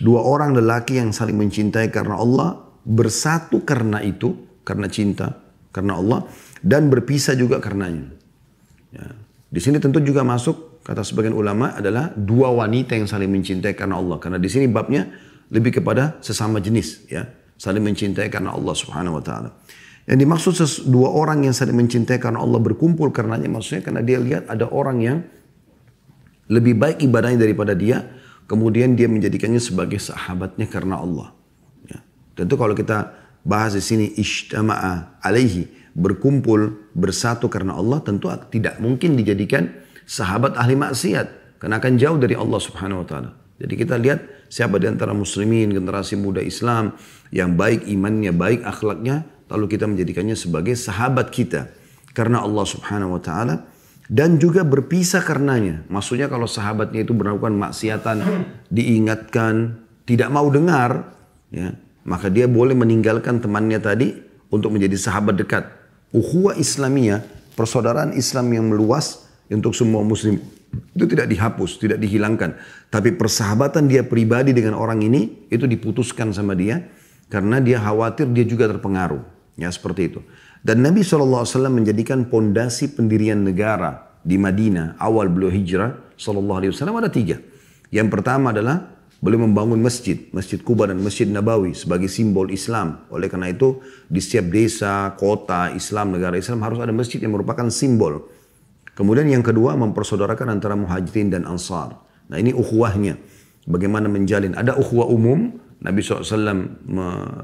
2 orang lelaki yang saling mencintai karena Allah, bersatu karena itu, karena cinta, karena Allah, dan berpisah juga karenanya. Ya. Di sini tentu juga masuk, kata sebagian ulama, adalah 2 wanita yang saling mencintai karena Allah. Karena di sini babnya lebih kepada sesama jenis, ya, saling mencintai karena Allah Subhanahu Wa Taala. Yang dimaksud 2 orang yang saling mencintai karena Allah berkumpul karenanya, maksudnya karena dia lihat ada orang yang lebih baik ibadahnya daripada dia, kemudian dia menjadikannya sebagai sahabatnya karena Allah. Tentu kalau kita bahas di sini ijtama'a alaihi, berkumpul bersatu karena Allah, tentu tidak mungkin dijadikan sahabat ahli maksiat karena akan jauh dari Allah Subhanahu Wa Taala. Jadi kita lihat siapa di antara muslimin generasi muda Islam yang baik imannya, baik akhlaknya, lalu kita menjadikannya sebagai sahabat kita karena Allah Subhanahu Wa Taala, dan juga berpisah karenanya. Maksudnya kalau sahabatnya itu melakukan maksiatan, diingatkan, tidak mau dengar, ya, maka dia boleh meninggalkan temannya tadi untuk menjadi sahabat dekat. Ukhuwah Islamiyah, persaudaraan Islam yang meluas untuk semua muslim, itu tidak dihapus, tidak dihilangkan. Tapi persahabatan dia pribadi dengan orang ini, itu diputuskan sama dia, karena dia khawatir dia juga terpengaruh. Ya seperti itu. Dan Nabi SAW menjadikan pondasi pendirian negara di Madinah, awal beliau hijrah, SAW ada 3. Yang pertama adalah beliau membangun masjid, Masjid Quba dan Masjid Nabawi sebagai simbol Islam. Oleh karena itu, di setiap desa, kota Islam, negara Islam harus ada masjid yang merupakan simbol. Kemudian yang kedua, mempersaudarakan antara muhajirin dan ansar. Nah ini ukhuwahnya. Bagaimana menjalin. Ada ukhuwah umum, Nabi SAW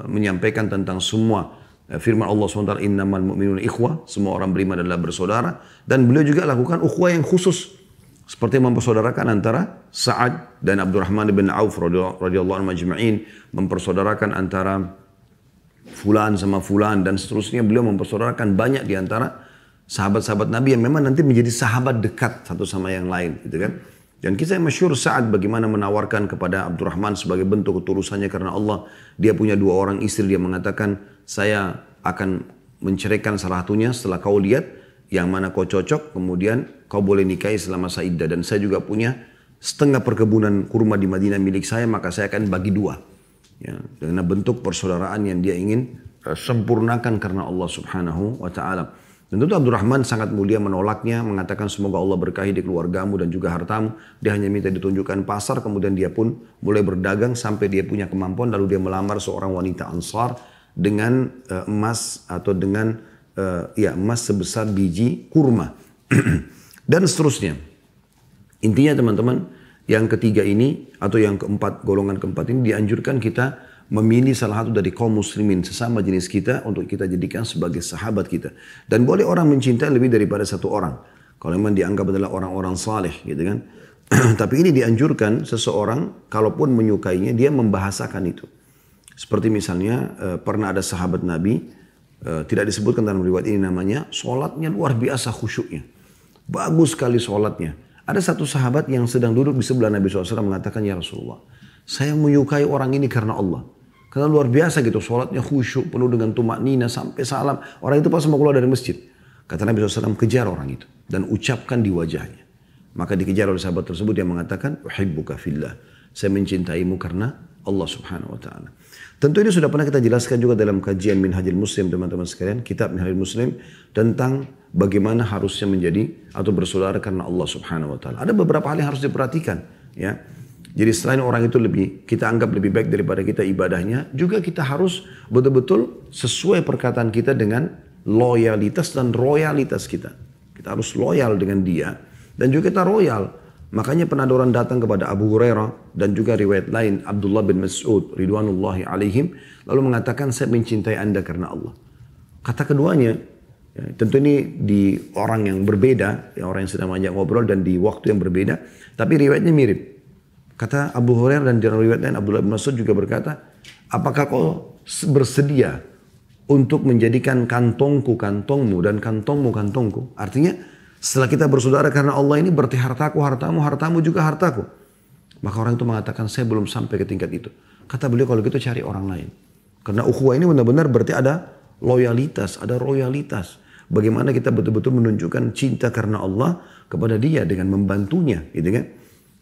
menyampaikan tentang semua firman Allah SWT, innamal mu'minun ikhwah, semua orang beriman adalah bersaudara. Dan beliau juga lakukan ukhuwah yang khusus. Seperti mempersaudarakan antara Sa'ad dan Abdurrahman bin Auf radhiyallahu anhu majma'in, mempersaudarakan antara fulan sama fulan dan seterusnya. Beliau mempersaudarakan banyak di antara sahabat-sahabat Nabi yang memang nanti menjadi sahabat dekat satu sama yang lain, gitu kan. Dan kisah yang masyhur Sa'ad bagaimana menawarkan kepada Abdurrahman sebagai bentuk ketulusannya karena Allah. Dia punya 2 orang istri, dia mengatakan, saya akan menceraikan salah satunya setelah kau lihat yang mana kau cocok, kemudian kau boleh nikahi selama saya iddah. Dan saya juga punya setengah perkebunan kurma di Madinah milik saya, maka saya akan bagi 2. Ya, dengan bentuk persaudaraan yang dia ingin sempurnakan karena Allah Subhanahu wa taala. Dan tentu Abdurrahman sangat mulia menolaknya, mengatakan semoga Allah berkahi di keluargamu dan juga hartamu. Dia hanya minta ditunjukkan pasar, kemudian dia pun mulai berdagang sampai dia punya kemampuan, lalu dia melamar seorang wanita Ansar dengan emas atau dengan emas sebesar biji kurma. Dan seterusnya. Intinya teman-teman, yang ketiga ini atau yang keempat, golongan keempat ini dianjurkan kita memilih salah satu dari kaum muslimin sesama jenis kita untuk kita jadikan sebagai sahabat kita. Dan boleh orang mencintai lebih daripada satu orang kalau memang dianggap adalah orang-orang saleh, gitu kan. Tapi ini dianjurkan seseorang kalaupun menyukainya dia membahasakan itu. Seperti misalnya pernah ada sahabat Nabi, tidak disebutkan dalam riwayat ini namanya, sholatnya luar biasa khusyuknya. Bagus sekali sholatnya. Ada satu sahabat yang sedang duduk di sebelah Nabi SAW mengatakan, ya Rasulullah, saya menyukai orang ini karena Allah. Karena luar biasa gitu, sholatnya khusyuk, penuh dengan tumak nina sampai salam. Orang itu pas mau keluar dari masjid. Kata Nabi SAW, kejar orang itu. Dan ucapkan di wajahnya. Maka dikejar oleh sahabat tersebut yang mengatakan, uhibbuka fillah. Saya mencintaimu karena Allah Subhanahu wa ta'ala. Tentu ini sudah pernah kita jelaskan juga dalam kajian Minhajul Muslim, teman-teman sekalian, kitab Minhajul Muslim, tentang bagaimana harusnya menjadi atau bersaudara karena Allah Subhanahu wa ta'ala. Ada beberapa hal yang harus diperhatikan, ya. Jadi selain orang itu kita anggap lebih baik daripada kita ibadahnya, juga kita harus betul-betul sesuai perkataan kita dengan loyalitas dan royalitas kita. Kita harus loyal dengan dia dan juga kita royal. Makanya pernah ada orang datang kepada Abu Hurairah dan juga riwayat lain Abdullah bin Mas'ud ridwanullahi alaihim lalu mengatakan, saya mencintai anda karena Allah. Kata keduanya, ya, tentu ini di orang yang berbeda, ya, orang yang sedang banyak ngobrol dan di waktu yang berbeda, tapi riwayatnya mirip. Kata Abu Hurairah dan di riwayat lain Abdullah bin Mas'ud juga berkata, apakah kau bersedia untuk menjadikan kantongku kantongmu dan kantongmu kantongku? Artinya setelah kita bersaudara karena Allah ini berarti hartaku hartamu, hartamu juga hartaku. Maka orang itu mengatakan, saya belum sampai ke tingkat itu. Kata beliau, kalau gitu cari orang lain. Karena ukhuwah ini benar-benar berarti ada loyalitas, ada royalitas. Bagaimana kita betul-betul menunjukkan cinta karena Allah kepada dia dengan membantunya, gitu kan?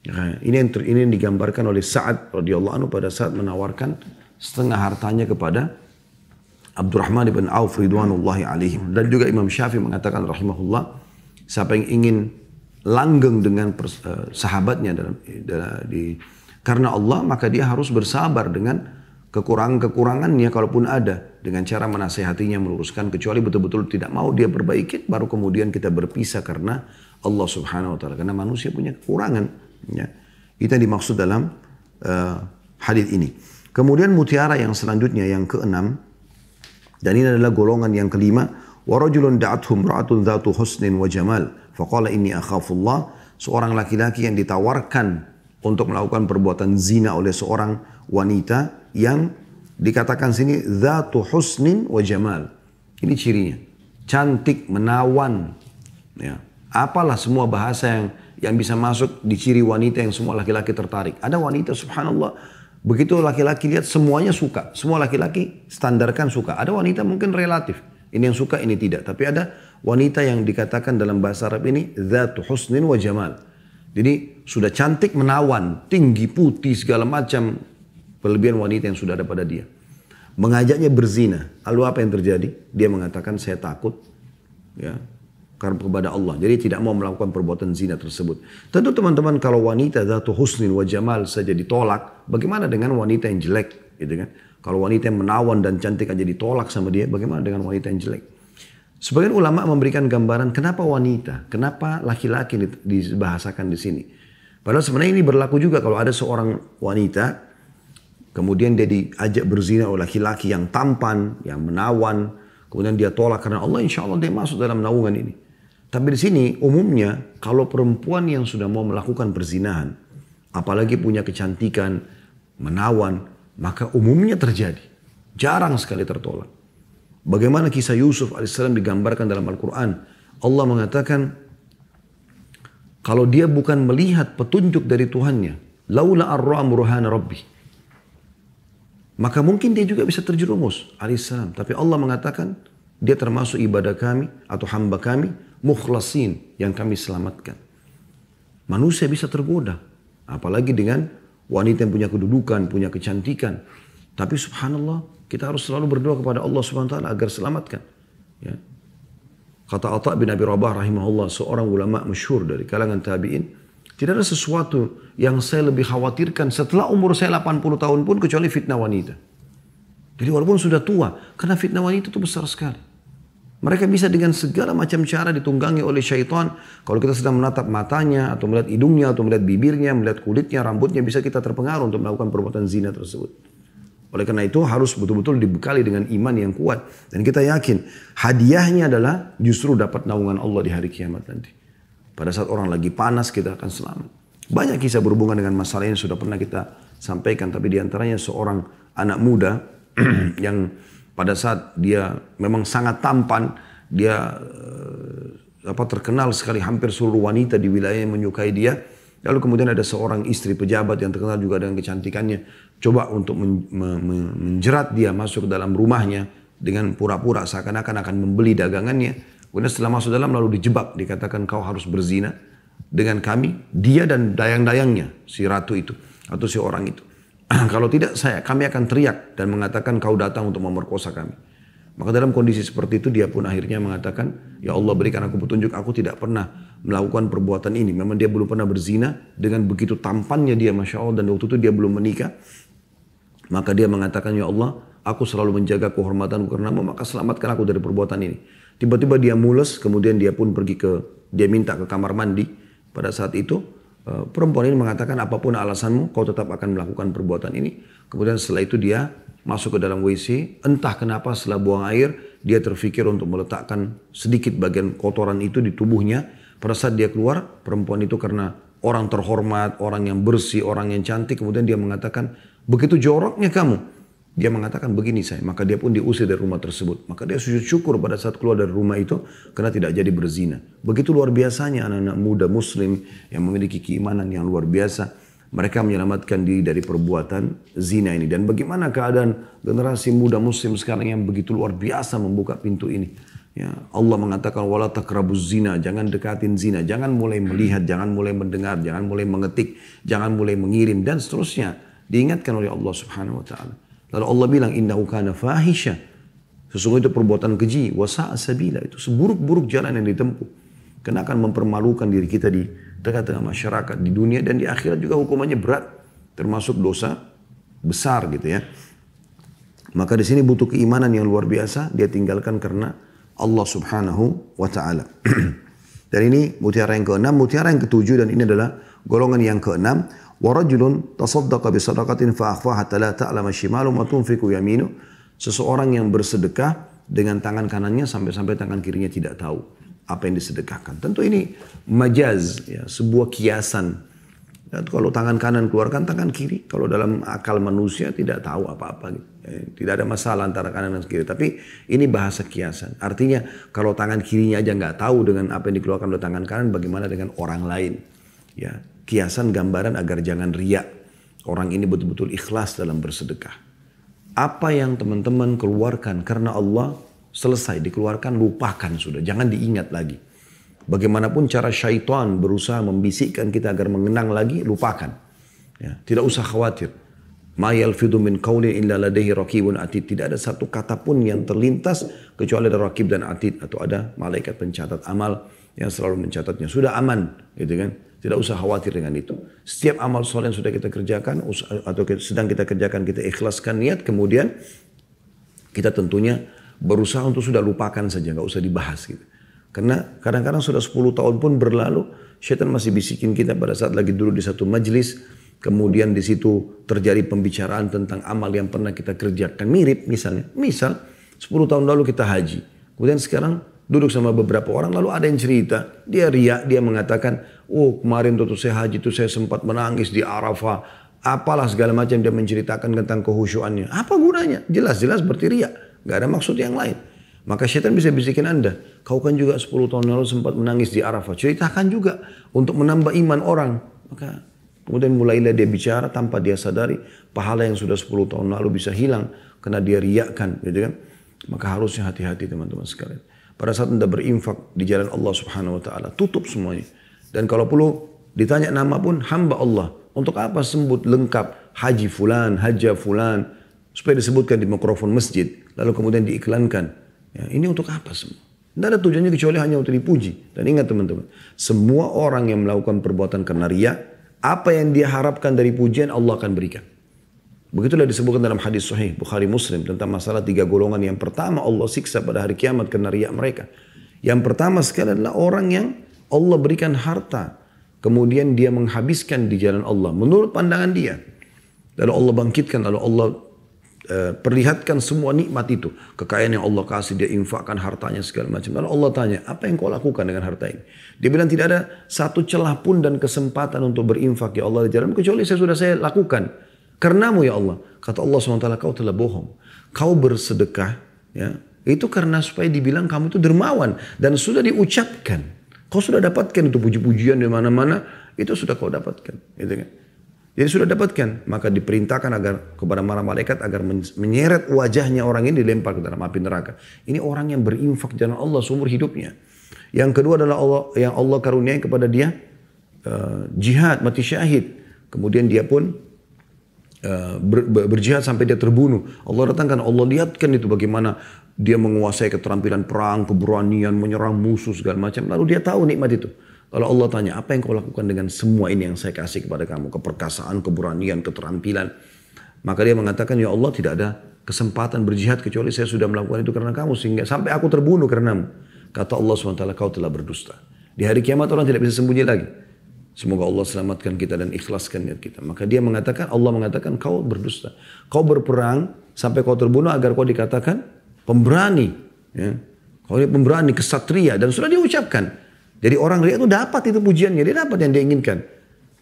Nah, ini yang digambarkan oleh Sa'ad radhiyallahu anhu pada saat menawarkan setengah hartanya kepada Abdurrahman bin Auf ridwanullahi alaihim. Dan juga Imam Syafi'i mengatakan rahimahullah, siapa yang ingin langgeng dengan sahabatnya karena Allah, maka dia harus bersabar dengan kekurangannya kalaupun ada, dengan cara menasihatinya, meluruskan, kecuali betul-betul tidak mau dia perbaiki, baru kemudian kita berpisah karena Allah Subhanahu wa ta'ala. Karena manusia punya kekurangan. Ya. Itu yang dimaksud dalam hadis ini. Kemudian mutiara yang selanjutnya, yang keenam, dan ini adalah golongan yang kelima, وَرَجُلٌ دَعَتْهُ امْرَأَةٌ ذَاتُ حُسْنٍ وَجَمَالٍ فَقَالَ إِنِّي أَخَافُ اللَّهِ. Seorang laki-laki yang ditawarkan untuk melakukan perbuatan zina oleh seorang wanita yang dikatakan sini ذَاتُ حُسْنٍ وَجَمَالٍ. Ini cirinya, cantik, menawan. Ya. Apalah semua bahasa yang bisa masuk di ciri wanita yang semua laki-laki tertarik. Ada wanita subhanallah, begitu laki-laki lihat semuanya suka. Semua laki-laki standarkan suka. Ada wanita mungkin relatif. Ini yang suka, ini tidak. Tapi ada wanita yang dikatakan dalam bahasa Arab ini dzatu husnin wa jamal. Jadi sudah cantik, menawan, tinggi, putih, segala macam kelebihan wanita yang sudah ada pada dia. Mengajaknya berzina. Lalu apa yang terjadi? Dia mengatakan, saya takut ya karena kepada Allah. Jadi tidak mau melakukan perbuatan zina tersebut. Tentu teman-teman, kalau wanita dzatu husnin wa jamal saja ditolak, bagaimana dengan wanita yang jelek, gitu kan? Kalau wanita yang menawan dan cantik aja ditolak sama dia, bagaimana dengan wanita yang jelek? Sebagian ulama memberikan gambaran kenapa wanita, kenapa laki-laki dibahasakan di sini. Padahal sebenarnya ini berlaku juga kalau ada seorang wanita, kemudian dia diajak berzina oleh laki-laki yang tampan, yang menawan, kemudian dia tolak karena Allah, insya Allah dia masuk dalam naungan ini. Tapi di sini umumnya kalau perempuan yang sudah mau melakukan perzinahan, apalagi punya kecantikan, menawan, maka umumnya terjadi. Jarang sekali tertolak. Bagaimana kisah Yusuf AS digambarkan dalam Al-Quran. Allah mengatakan, kalau dia bukan melihat petunjuk dari Tuhannya, laula ar-ra'a burhana rabbi, maka mungkin dia juga bisa terjerumus alaihissalam. Tapi Allah mengatakan dia termasuk ibadah kami atau hamba kami mukhlasin yang kami selamatkan. Manusia bisa tergoda, apalagi dengan wanita yang punya kedudukan, punya kecantikan. Tapi subhanallah, kita harus selalu berdoa kepada Allah subhanahu wa ta'ala agar selamatkan. Ya. Kata Atha bin Abi Rabah rahimahullah, seorang ulama masyhur dari kalangan tabi'in, tidak ada sesuatu yang saya lebih khawatirkan setelah umur saya 80 tahun pun kecuali fitnah wanita. Jadi walaupun sudah tua, karena fitnah wanita itu besar sekali. Mereka bisa dengan segala macam cara ditunggangi oleh syaitan. Kalau kita sedang menatap matanya, atau melihat hidungnya, atau melihat bibirnya, melihat kulitnya, rambutnya, bisa kita terpengaruh untuk melakukan perbuatan zina tersebut. Oleh karena itu harus betul-betul dibekali dengan iman yang kuat. Dan kita yakin hadiahnya adalah justru dapat naungan Allah di hari kiamat nanti. Pada saat orang lagi panas kita akan selamat. Banyak kisah berhubungan dengan masalah ini sudah pernah kita sampaikan. Tapi diantaranya seorang anak muda yang pada saat dia memang sangat tampan. Dia terkenal sekali, hampir seluruh wanita di wilayah yang menyukai dia. Lalu kemudian ada seorang istri pejabat yang terkenal juga dengan kecantikannya. Coba untuk menjerat dia masuk ke dalam rumahnya dengan pura-pura seakan-akan akan membeli dagangannya. Kemudian setelah masuk dalam lalu dijebak. Dikatakan kau harus berzina dengan kami. Dia dan dayang-dayangnya, si ratu itu atau si orang itu. Kalau tidak kami akan teriak dan mengatakan kau datang untuk memerkosa kami. Maka dalam kondisi seperti itu dia pun akhirnya mengatakan, ya Allah berikan aku petunjuk, aku tidak pernah melakukan perbuatan ini. Memang dia belum pernah berzina, dengan begitu tampannya dia Masya Allah, dan waktu itu dia belum menikah. Maka dia mengatakan, ya Allah aku selalu menjaga kehormatanku karenamu, maka selamatkan aku dari perbuatan ini. Tiba-tiba dia mules, kemudian dia pun dia minta ke kamar mandi. Pada saat itu perempuan ini mengatakan, apapun alasanmu kau tetap akan melakukan perbuatan ini. Kemudian setelah itu dia masuk ke dalam WC, entah kenapa setelah buang air, dia terfikir untuk meletakkan sedikit bagian kotoran itu di tubuhnya. Pada saat dia keluar, perempuan itu karena orang terhormat, orang yang bersih, orang yang cantik, kemudian dia mengatakan, begitu joroknya kamu. Dia mengatakan begini saya, maka dia pun diusir dari rumah tersebut. Maka dia sujud syukur pada saat keluar dari rumah itu, karena tidak jadi berzina. Begitu luar biasanya anak-anak muda muslim yang memiliki keimanan yang luar biasa. Mereka menyelamatkan diri dari perbuatan zina ini. Dan bagaimana keadaan generasi muda muslim sekarang yang begitu luar biasa membuka pintu ini. Ya, Allah mengatakan, wala taqrabuz zina, jangan dekatin zina. Jangan mulai melihat, jangan mulai mendengar, jangan mulai mengetik, jangan mulai mengirim, dan seterusnya. Diingatkan oleh Allah subhanahu wa ta'ala. Lalu Allah bilang, innahu kana fahisha. Sesungguhnya itu perbuatan keji. Wasa'a sabila, itu seburuk-buruk jalan yang ditempuh. Karena akan mempermalukan diri kita di tengah-tengah masyarakat, di dunia dan di akhirat juga hukumannya berat, termasuk dosa besar gitu ya. Maka di sini butuh keimanan yang luar biasa, dia tinggalkan karena Allah subhanahu wa ta'ala. Dan ini mutiara yang ke-6, mutiara yang ke-7, dan ini adalah golongan yang ke-6. وَرَجُلٌ تَصَدَّقَ بِصَدَقَةٍ فَأَخْفَاهَا حَتَّى لَا تَعْلَمَ شِمَالُهُ مَا تُنْفِقُ يَمِينُهُ. Seseorang yang bersedekah dengan tangan kanannya sampai-sampai tangan kirinya tidak tahu apa yang disedekahkan. Tentu ini majaz, ya, sebuah kiasan. Dan kalau tangan kanan keluarkan tangan kiri, kalau dalam akal manusia tidak tahu apa-apa. Gitu. Tidak ada masalah antara kanan dan kiri. Tapi ini bahasa kiasan. Artinya kalau tangan kirinya aja nggak tahu dengan apa yang dikeluarkan oleh tangan kanan, bagaimana dengan orang lain? Ya, kiasan gambaran agar jangan riak. Orang ini betul-betul ikhlas dalam bersedekah. Apa yang teman-teman keluarkan karena Allah, selesai, dikeluarkan, lupakan sudah. Jangan diingat lagi. Bagaimanapun cara syaitan berusaha membisikkan kita agar mengenang lagi, lupakan. Ya, tidak usah khawatir. Ma yalfidhu min qawlin illa ladaihi raqibun atid. Tidak ada satu kata pun yang terlintas kecuali ada raqib dan atid, atau ada malaikat pencatat amal yang selalu mencatatnya. Sudah aman, gitu kan? Tidak usah khawatir dengan itu. Setiap amal soleh yang sudah kita kerjakan atau sedang kita kerjakan, kita ikhlaskan niat, kemudian kita tentunya berusaha untuk sudah lupakan saja, nggak usah dibahas gitu. Karena kadang-kadang sudah 10 tahun pun berlalu, syaitan masih bisikin kita pada saat lagi duduk di satu majelis, kemudian di situ terjadi pembicaraan tentang amal yang pernah kita kerjakan. Mirip misalnya, 10 tahun lalu kita haji, kemudian sekarang duduk sama beberapa orang, lalu ada yang cerita, dia riak, dia mengatakan, oh kemarin waktu saya haji itu saya sempat menangis di Arafah, apalah segala macam, dia menceritakan tentang kehusyuannya. Apa gunanya? Jelas-jelas berarti riak, gak ada maksud yang lain. Maka syaitan bisa bisikin Anda, kau kan juga 10 tahun lalu sempat menangis di Arafah. Ceritakan juga untuk menambah iman orang. Maka kemudian mulailah dia bicara tanpa dia sadari pahala yang sudah 10 tahun lalu bisa hilang karena dia riakkan, gitu kan. Maka harusnya hati-hati teman-teman sekalian. Pada saat Anda berinfak di jalan Allah Subhanahu wa taala, tutup semuanya. Dan kalau perlu ditanya nama pun hamba Allah. Untuk apa sebut lengkap haji fulan, haja fulan, supaya disebutkan di mikrofon masjid, lalu kemudian diiklankan. Ya, ini untuk apa semua? Tidak ada tujuannya kecuali hanya untuk dipuji. Dan ingat teman-teman, semua orang yang melakukan perbuatan karena riya, apa yang dia harapkan dari pujian Allah akan berikan. Begitulah disebutkan dalam hadis sahih Bukhari Muslim tentang masalah 3 golongan. Yang pertama Allah siksa pada hari kiamat karena riya mereka. Yang pertama sekali adalah orang yang Allah berikan harta, kemudian dia menghabiskan di jalan Allah menurut pandangan dia. Lalu Allah bangkitkan, lalu Allah perlihatkan semua nikmat itu. Kekayaan yang Allah kasih, dia infakkan hartanya segala macam. Lalu Allah tanya, apa yang kau lakukan dengan harta ini? Dia bilang tidak ada satu celah pun dan kesempatan untuk berinfak ya Allah di jalan kecuali saya lakukan. Karenamu ya Allah. Kata Allah SWT, kau telah bohong. Kau bersedekah, ya, itu karena supaya dibilang kamu itu dermawan. Dan sudah diucapkan. Kau sudah dapatkan itu puji-pujian di mana-mana. Itu sudah kau dapatkan. Gitu kan? Jadi sudah dapatkan, maka diperintahkan agar kepada para malaikat agar menyeret wajahnya orang ini dilempar ke dalam api neraka. Ini orang yang berinfak jalan Allah seumur hidupnya. Yang kedua adalah yang Allah karuniai kepada dia jihad, mati syahid. Kemudian dia pun berjihad sampai dia terbunuh. Allah datangkan, Allah lihatkan itu bagaimana dia menguasai keterampilan perang, keberanian, menyerang musuh segala macam. Lalu dia tahu nikmat itu. Lalu Allah tanya, apa yang kau lakukan dengan semua ini yang saya kasih kepada kamu? Keperkasaan, keberanian, keterampilan. Maka dia mengatakan, ya Allah tidak ada kesempatan berjihad kecuali saya sudah melakukan itu karena kamu. Sehingga sampai aku terbunuh karenamu. Kata Allah SWT, kau telah berdusta. Di hari kiamat orang tidak bisa sembunyi lagi. Semoga Allah selamatkan kita dan ikhlaskan niat kita. Maka dia mengatakan, Allah mengatakan kau berdusta. Kau berperang sampai kau terbunuh agar kau dikatakan pemberani. Ya. Kau ini pemberani, kesatria. Dan sudah diucapkan. Jadi orang riya itu dapat itu pujiannya, dia dapat yang dia inginkan.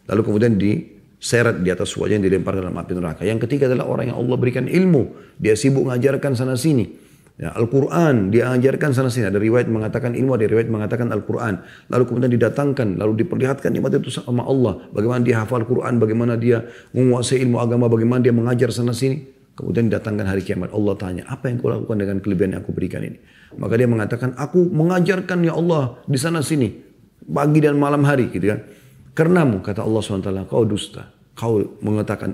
Lalu kemudian diseret di atas wajahnya, dilempar dalam api neraka. Yang ketiga adalah orang yang Allah berikan ilmu. Dia sibuk mengajarkan sana sini. Ya, Al-Quran dia ajarkan sana sini. Ada riwayat mengatakan ilmu, ada riwayat mengatakan Al-Quran. Lalu kemudian didatangkan, lalu diperlihatkan nikmat itu sama Allah. Bagaimana dia hafal Quran, bagaimana dia menguasai ilmu agama, bagaimana dia mengajar sana sini. Kemudian didatangkan hari kiamat. Allah tanya, apa yang kau lakukan dengan kelebihan yang aku berikan ini? Maka dia mengatakan, aku mengajarkan ya Allah di sana sini. Pagi dan malam hari gitu kan. Karenamu, kata Allah SWT, kau dusta. Kau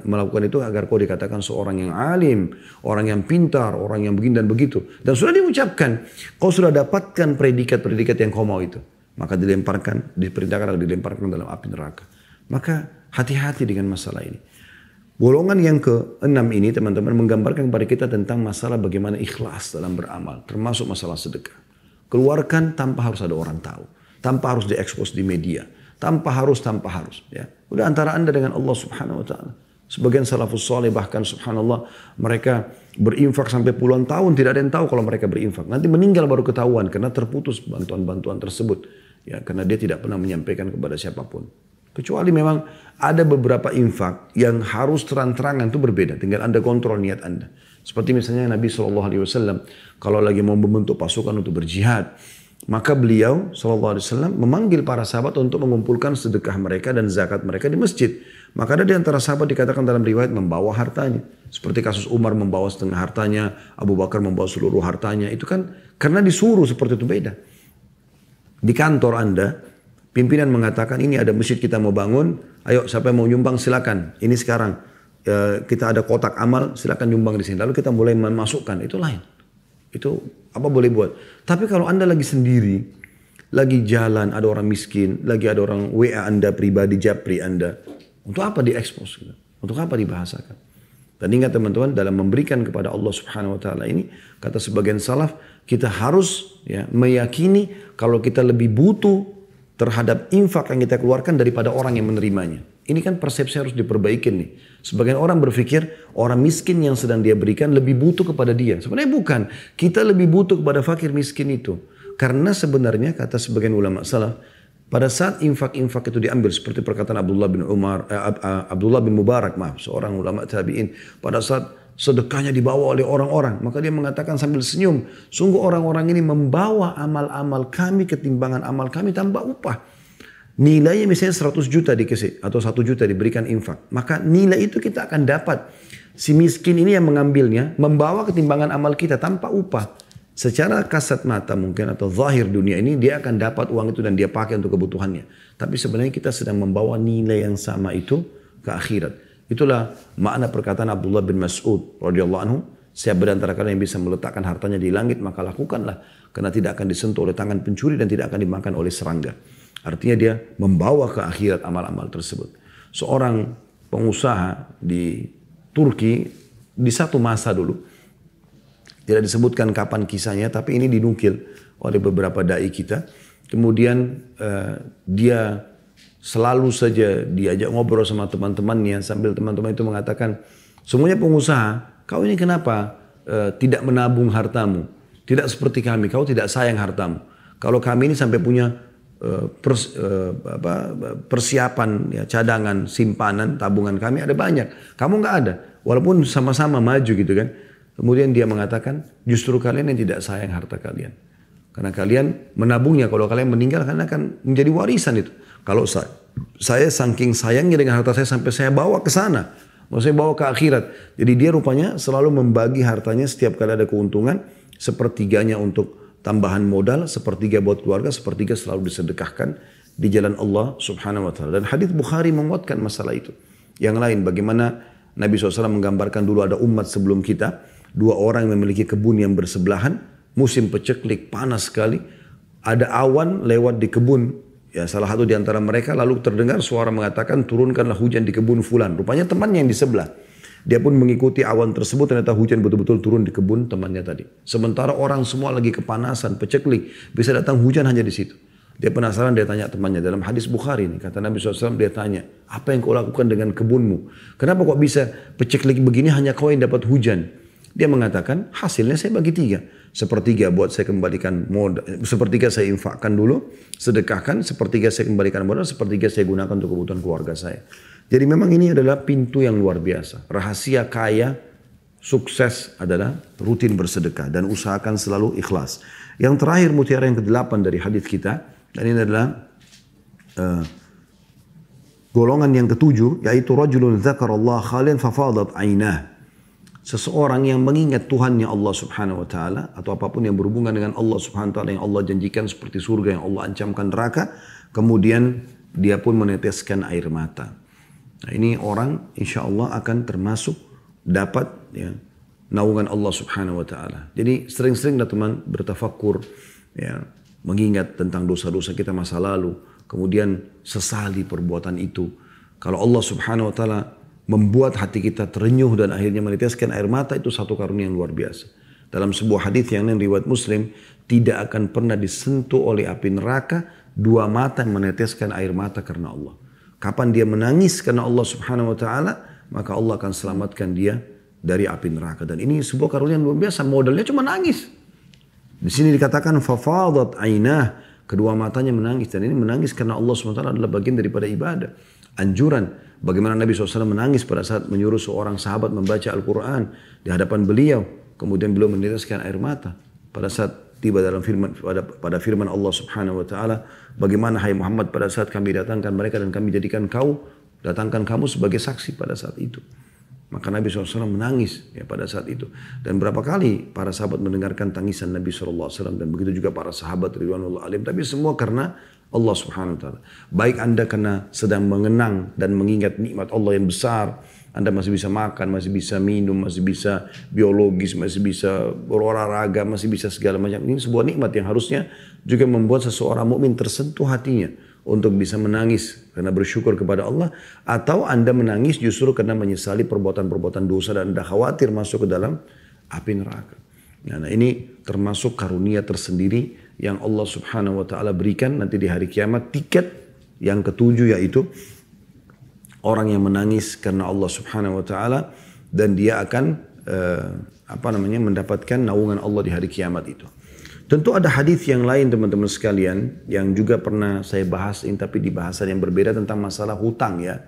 melakukan itu agar kau dikatakan seorang yang alim. Orang yang pintar, orang yang begini dan begitu. Dan sudah diucapkan. Kau sudah dapatkan predikat-predikat yang kau mau itu. Maka dilemparkan, diperintahkan agar dilemparkan dalam api neraka. Maka hati-hati dengan masalah ini. Golongan yang ke-6 ini teman-teman menggambarkan kepada kita tentang masalah bagaimana ikhlas dalam beramal. Termasuk masalah sedekah. Keluarkan tanpa harus ada orang tahu. Tanpa harus diekspos di media. Tanpa harus. Ya. Udah antara anda dengan Allah Subhanahu Wa Taala. Sebagian salafus saleh bahkan subhanallah mereka berinfak sampai puluhan tahun tidak ada yang tahu kalau mereka berinfak. Nanti meninggal baru ketahuan karena terputus bantuan-bantuan tersebut. Ya, karena dia tidak pernah menyampaikan kepada siapapun. Kecuali memang ada beberapa infak yang harus terang-terangan itu berbeda. Tinggal anda kontrol niat anda. Seperti misalnya Nabi SAW kalau lagi mau membentuk pasukan untuk berjihad. Maka beliau SAW memanggil para sahabat untuk mengumpulkan sedekah mereka dan zakat mereka di masjid. Maka ada di antara sahabat dikatakan dalam riwayat membawa hartanya. Seperti kasus Umar membawa setengah hartanya. Abu Bakar membawa seluruh hartanya. Itu kan karena disuruh seperti itu beda. Di kantor anda. Pimpinan mengatakan ini ada masjid kita mau bangun, ayo siapa yang mau nyumbang silakan. Ini sekarang kita ada kotak amal, silakan nyumbang di sini. Lalu kita mulai memasukkan, itu lain. Itu apa boleh buat. Tapi kalau anda lagi sendiri, lagi jalan, ada orang miskin, lagi ada orang WA anda pribadi, japri anda, untuk apa diekspos? Untuk apa dibahasakan? Dan ingat teman-teman, dalam memberikan kepada Allah Subhanahu Wa Taala ini, kata sebagian salaf, kita harus ya, meyakini kalau kita lebih butuh terhadap infak yang kita keluarkan daripada orang yang menerimanya. Ini kan persepsi harus diperbaikin nih. Sebagian orang berpikir orang miskin yang sedang dia berikan lebih butuh kepada dia. Sebenarnya bukan. Kita lebih butuh kepada fakir miskin itu. Karena sebenarnya kata sebagian ulama salaf, pada saat infak-infak itu diambil seperti perkataan Abdullah bin Mubarak, seorang ulama tabi'in. Pada saat sedekahnya dibawa oleh orang-orang. Maka dia mengatakan sambil senyum, sungguh orang-orang ini membawa amal-amal kami ketimbangan amal kami tanpa upah. Nilainya misalnya 100 juta dikasih atau 1 juta diberikan infak. Maka nilai itu kita akan dapat. Si miskin ini yang mengambilnya membawa ketimbangan amal kita tanpa upah. Secara kasat mata mungkin atau zahir dunia ini dia akan dapat uang itu dan dia pakai untuk kebutuhannya. Tapi sebenarnya kita sedang membawa nilai yang sama itu ke akhirat. Itulah makna perkataan Abdullah bin Mas'ud radhiyallahu anhu, siapa di antara kalian yang bisa meletakkan hartanya di langit maka lakukanlah, karena tidak akan disentuh oleh tangan pencuri dan tidak akan dimakan oleh serangga. Artinya dia membawa ke akhirat amal-amal tersebut. Seorang pengusaha di Turki di satu masa dulu, tidak disebutkan kapan kisahnya, tapi ini dinukil oleh beberapa dai kita. Kemudian dia selalu saja diajak ngobrol sama teman-temannya sambil teman-teman itu mengatakan, semuanya pengusaha, kau ini kenapa tidak menabung hartamu? Tidak seperti kami, kau tidak sayang hartamu. Kalau kami ini sampai punya persiapan, ya, cadangan, simpanan, tabungan kami ada banyak. Kamu nggak ada, walaupun sama-sama maju gitu kan. Kemudian dia mengatakan, justru kalian yang tidak sayang harta kalian. Karena kalian menabungnya, kalau kalian meninggal kalian akan menjadi warisan itu. Kalau saya saking sayangnya dengan harta saya sampai saya bawa ke sana. Maksudnya bawa ke akhirat. Jadi dia rupanya selalu membagi hartanya setiap kali ada keuntungan. Sepertiganya untuk tambahan modal, sepertiga buat keluarga, sepertiga selalu disedekahkan di jalan Allah subhanahu wa ta'ala. Dan hadits Bukhari menguatkan masalah itu. Yang lain bagaimana Nabi SAW menggambarkan dulu ada umat sebelum kita. Dua orang yang memiliki kebun yang bersebelahan, musim peceklik, panas sekali. Ada awan lewat di kebun, ya salah satu di antara mereka lalu terdengar suara mengatakan turunkanlah hujan di kebun fulan. Rupanya temannya yang di sebelah. Dia pun mengikuti awan tersebut, ternyata hujan betul-betul turun di kebun temannya tadi. Sementara orang semua lagi kepanasan, peceklik, bisa datang hujan hanya di situ. Dia penasaran, dia tanya temannya. Dalam hadis Bukhari ini, kata Nabi SAW, dia tanya, apa yang kau lakukan dengan kebunmu? Kenapa kok bisa peceklik begini hanya kau yang dapat hujan? Dia mengatakan, hasilnya saya bagi 3. Sepertiga buat saya kembalikan modal, sepertiga saya infakkan dulu, sedekahkan, sepertiga saya kembalikan modal, sepertiga saya gunakan untuk kebutuhan keluarga saya. Jadi memang ini adalah pintu yang luar biasa. Rahasia kaya, sukses adalah rutin bersedekah dan usahakan selalu ikhlas. Yang terakhir mutiara yang ke-8 dari hadis kita, dan ini adalah golongan yang ke-7, yaitu rajulun dzakarallaha khalian fafadat ainah. Seseorang yang mengingat Tuhannya Allah subhanahu wa ta'ala atau apapun yang berhubungan dengan Allah subhanahu wa ta'ala yang Allah janjikan seperti surga yang Allah ancamkan neraka, kemudian dia pun meneteskan air mata. Nah, ini orang insya Allah akan termasuk dapat ya, naungan Allah subhanahu wa ta'ala. Jadi sering-seringlah teman bertafakkur, ya, mengingat tentang dosa-dosa kita masa lalu, kemudian sesali perbuatan itu. Kalau Allah subhanahu wa ta'ala membuat hati kita terenyuh dan akhirnya meneteskan air mata, itu satu karunia yang luar biasa. Dalam sebuah hadis yang lain riwayat Muslim, tidak akan pernah disentuh oleh api neraka dua mata yang meneteskan air mata karena Allah. Kapan dia menangis karena Allah subhanahu wa ta'ala, maka Allah akan selamatkan dia dari api neraka. Dan ini sebuah karunia yang luar biasa, modalnya cuma nangis. Di sini dikatakan fafadat ainah, kedua matanya menangis, dan ini menangis karena Allah subhanahu wa ta'ala adalah bagian daripada ibadah. Anjuran bagaimana Nabi SAW menangis pada saat menyuruh seorang sahabat membaca Al-Quran di hadapan beliau. Kemudian beliau meneteskan air mata. Pada saat tiba dalam pada firman Allah subhanahu wa ta'ala. Bagaimana hai Muhammad pada saat kami datangkan mereka dan kami jadikan datangkan kamu sebagai saksi pada saat itu. Maka Nabi SAW menangis ya, pada saat itu. Dan berapa kali para sahabat mendengarkan tangisan Nabi SAW. Dan begitu juga para sahabat ridwanullah alim. Tapi semua karena Allah subhanahu wa ta'ala. Baik Anda karena sedang mengenang dan mengingat nikmat Allah yang besar. Anda masih bisa makan, masih bisa minum, masih bisa biologis, masih bisa berolahraga, masih bisa segala macam. Ini sebuah nikmat yang harusnya juga membuat seseorang mukmin tersentuh hatinya. Untuk bisa menangis karena bersyukur kepada Allah. Atau Anda menangis justru karena menyesali perbuatan-perbuatan dosa dan Anda khawatir masuk ke dalam api neraka. Nah ini termasuk karunia tersendiri yang Allah subhanahu wa ta'ala berikan nanti di hari kiamat. Tiket yang ke-7 yaitu orang yang menangis karena Allah subhanahu wa ta'ala dan dia akan mendapatkan naungan Allah di hari kiamat itu. Tentu ada hadis yang lain teman-teman sekalian yang juga pernah saya bahas tapi di bahasan yang berbeda tentang masalah hutang ya.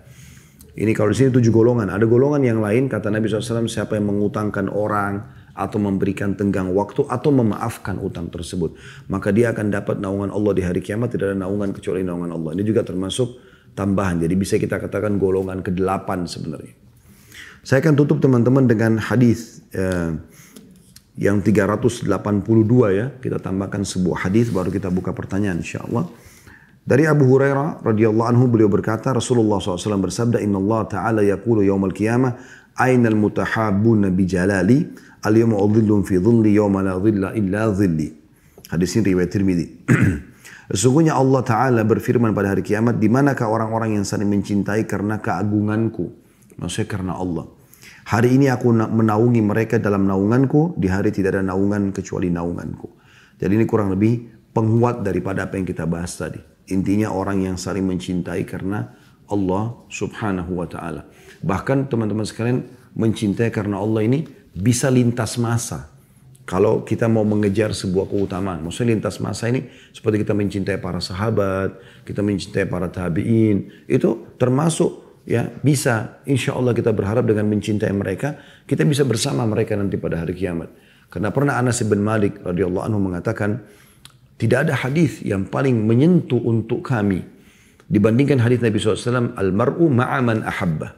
Ini kalau di sini 7 golongan. Ada golongan yang lain, kata Nabi SAW, siapa yang mengutangkan orang, atau memberikan tenggang waktu, atau memaafkan utang tersebut. Maka dia akan dapat naungan Allah di hari kiamat, tidak ada naungan kecuali naungan Allah. Ini juga termasuk tambahan. Jadi bisa kita katakan golongan ke-8 sebenarnya. Saya akan tutup teman-teman dengan hadis yang 382 ya. Kita tambahkan sebuah hadis baru kita buka pertanyaan insyaAllah. Dari Abu Hurairah radhiyallahu anhu beliau berkata, Rasulullah SAW bersabda, Inna Allah Ta'ala yaqulu yawmal qiyamah, Ainal mutahabbuna bi jalali, al-yawma udhillun fi dhilli yawma la dhilla illa dhilli. Hadis ini riwayat Tirmidzi. Sesungguhnya Allah Ta'ala berfirman pada hari kiamat, di manakah orang-orang yang saling mencintai karena keagunganku? Maksudnya karena Allah. Hari ini aku menaungi mereka dalam naunganku, di hari tidak ada naungan kecuali naunganku. Jadi ini kurang lebih penguat daripada apa yang kita bahas tadi. Intinya orang yang saling mencintai karena Allah Subhanahu wa Ta'ala. Bahkan teman-teman sekalian, mencintai karena Allah ini bisa lintas masa. Kalau kita mau mengejar sebuah keutamaan, maksudnya lintas masa ini seperti kita mencintai para sahabat, kita mencintai para tabi'in, itu termasuk ya bisa, insya Allah kita berharap dengan mencintai mereka, kita bisa bersama mereka nanti pada hari kiamat. Karena pernah Anas bin Malik radhiyallahu anhu mengatakan, tidak ada hadis yang paling menyentuh untuk kami dibandingkan hadis Nabi SAW, Al-mar'u ma'aman ahabba.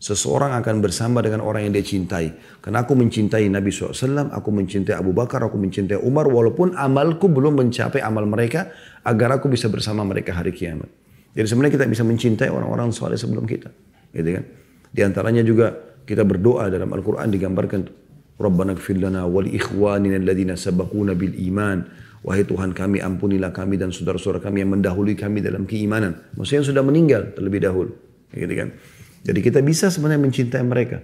Seseorang akan bersama dengan orang yang dia cintai. Karena aku mencintai Nabi SAW, aku mencintai Abu Bakar, aku mencintai Umar, walaupun amalku belum mencapai amal mereka, agar aku bisa bersama mereka hari kiamat. Jadi sebenarnya kita bisa mencintai orang-orang saleh sebelum kita. Gitu kan? Di antaranya juga kita berdoa dalam Al-Quran digambarkan, Rabbana gfir lana wa li ikhwanina alladhina sabaquna bil iman. Wahai Tuhan kami, ampunilah kami dan saudara-saudara kami yang mendahului kami dalam keimanan. Maksudnya yang sudah meninggal terlebih dahulu. Gitu kan? Jadi kita bisa sebenarnya mencintai mereka.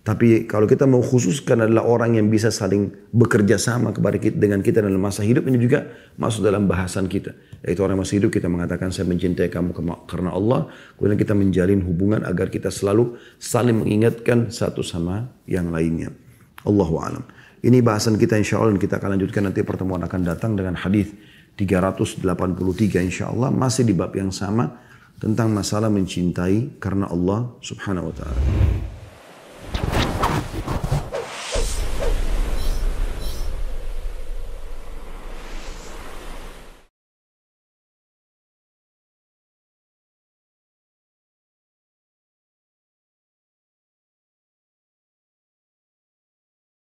Tapi kalau kita mau khususkan adalah orang yang bisa saling bekerja sama dengan kita dalam masa hidup, ini juga masuk dalam bahasan kita. Yaitu orang masih hidup kita mengatakan saya mencintai kamu karena Allah. Kemudian kita menjalin hubungan agar kita selalu saling mengingatkan satu sama yang lainnya. Allahu a'lam. Ini bahasan kita insya Allah, dan kita akan lanjutkan nanti pertemuan akan datang dengan hadis 383 insya Allah. Masih di bab yang sama tentang masalah mencintai karena Allah Subhanahu wa ta'ala.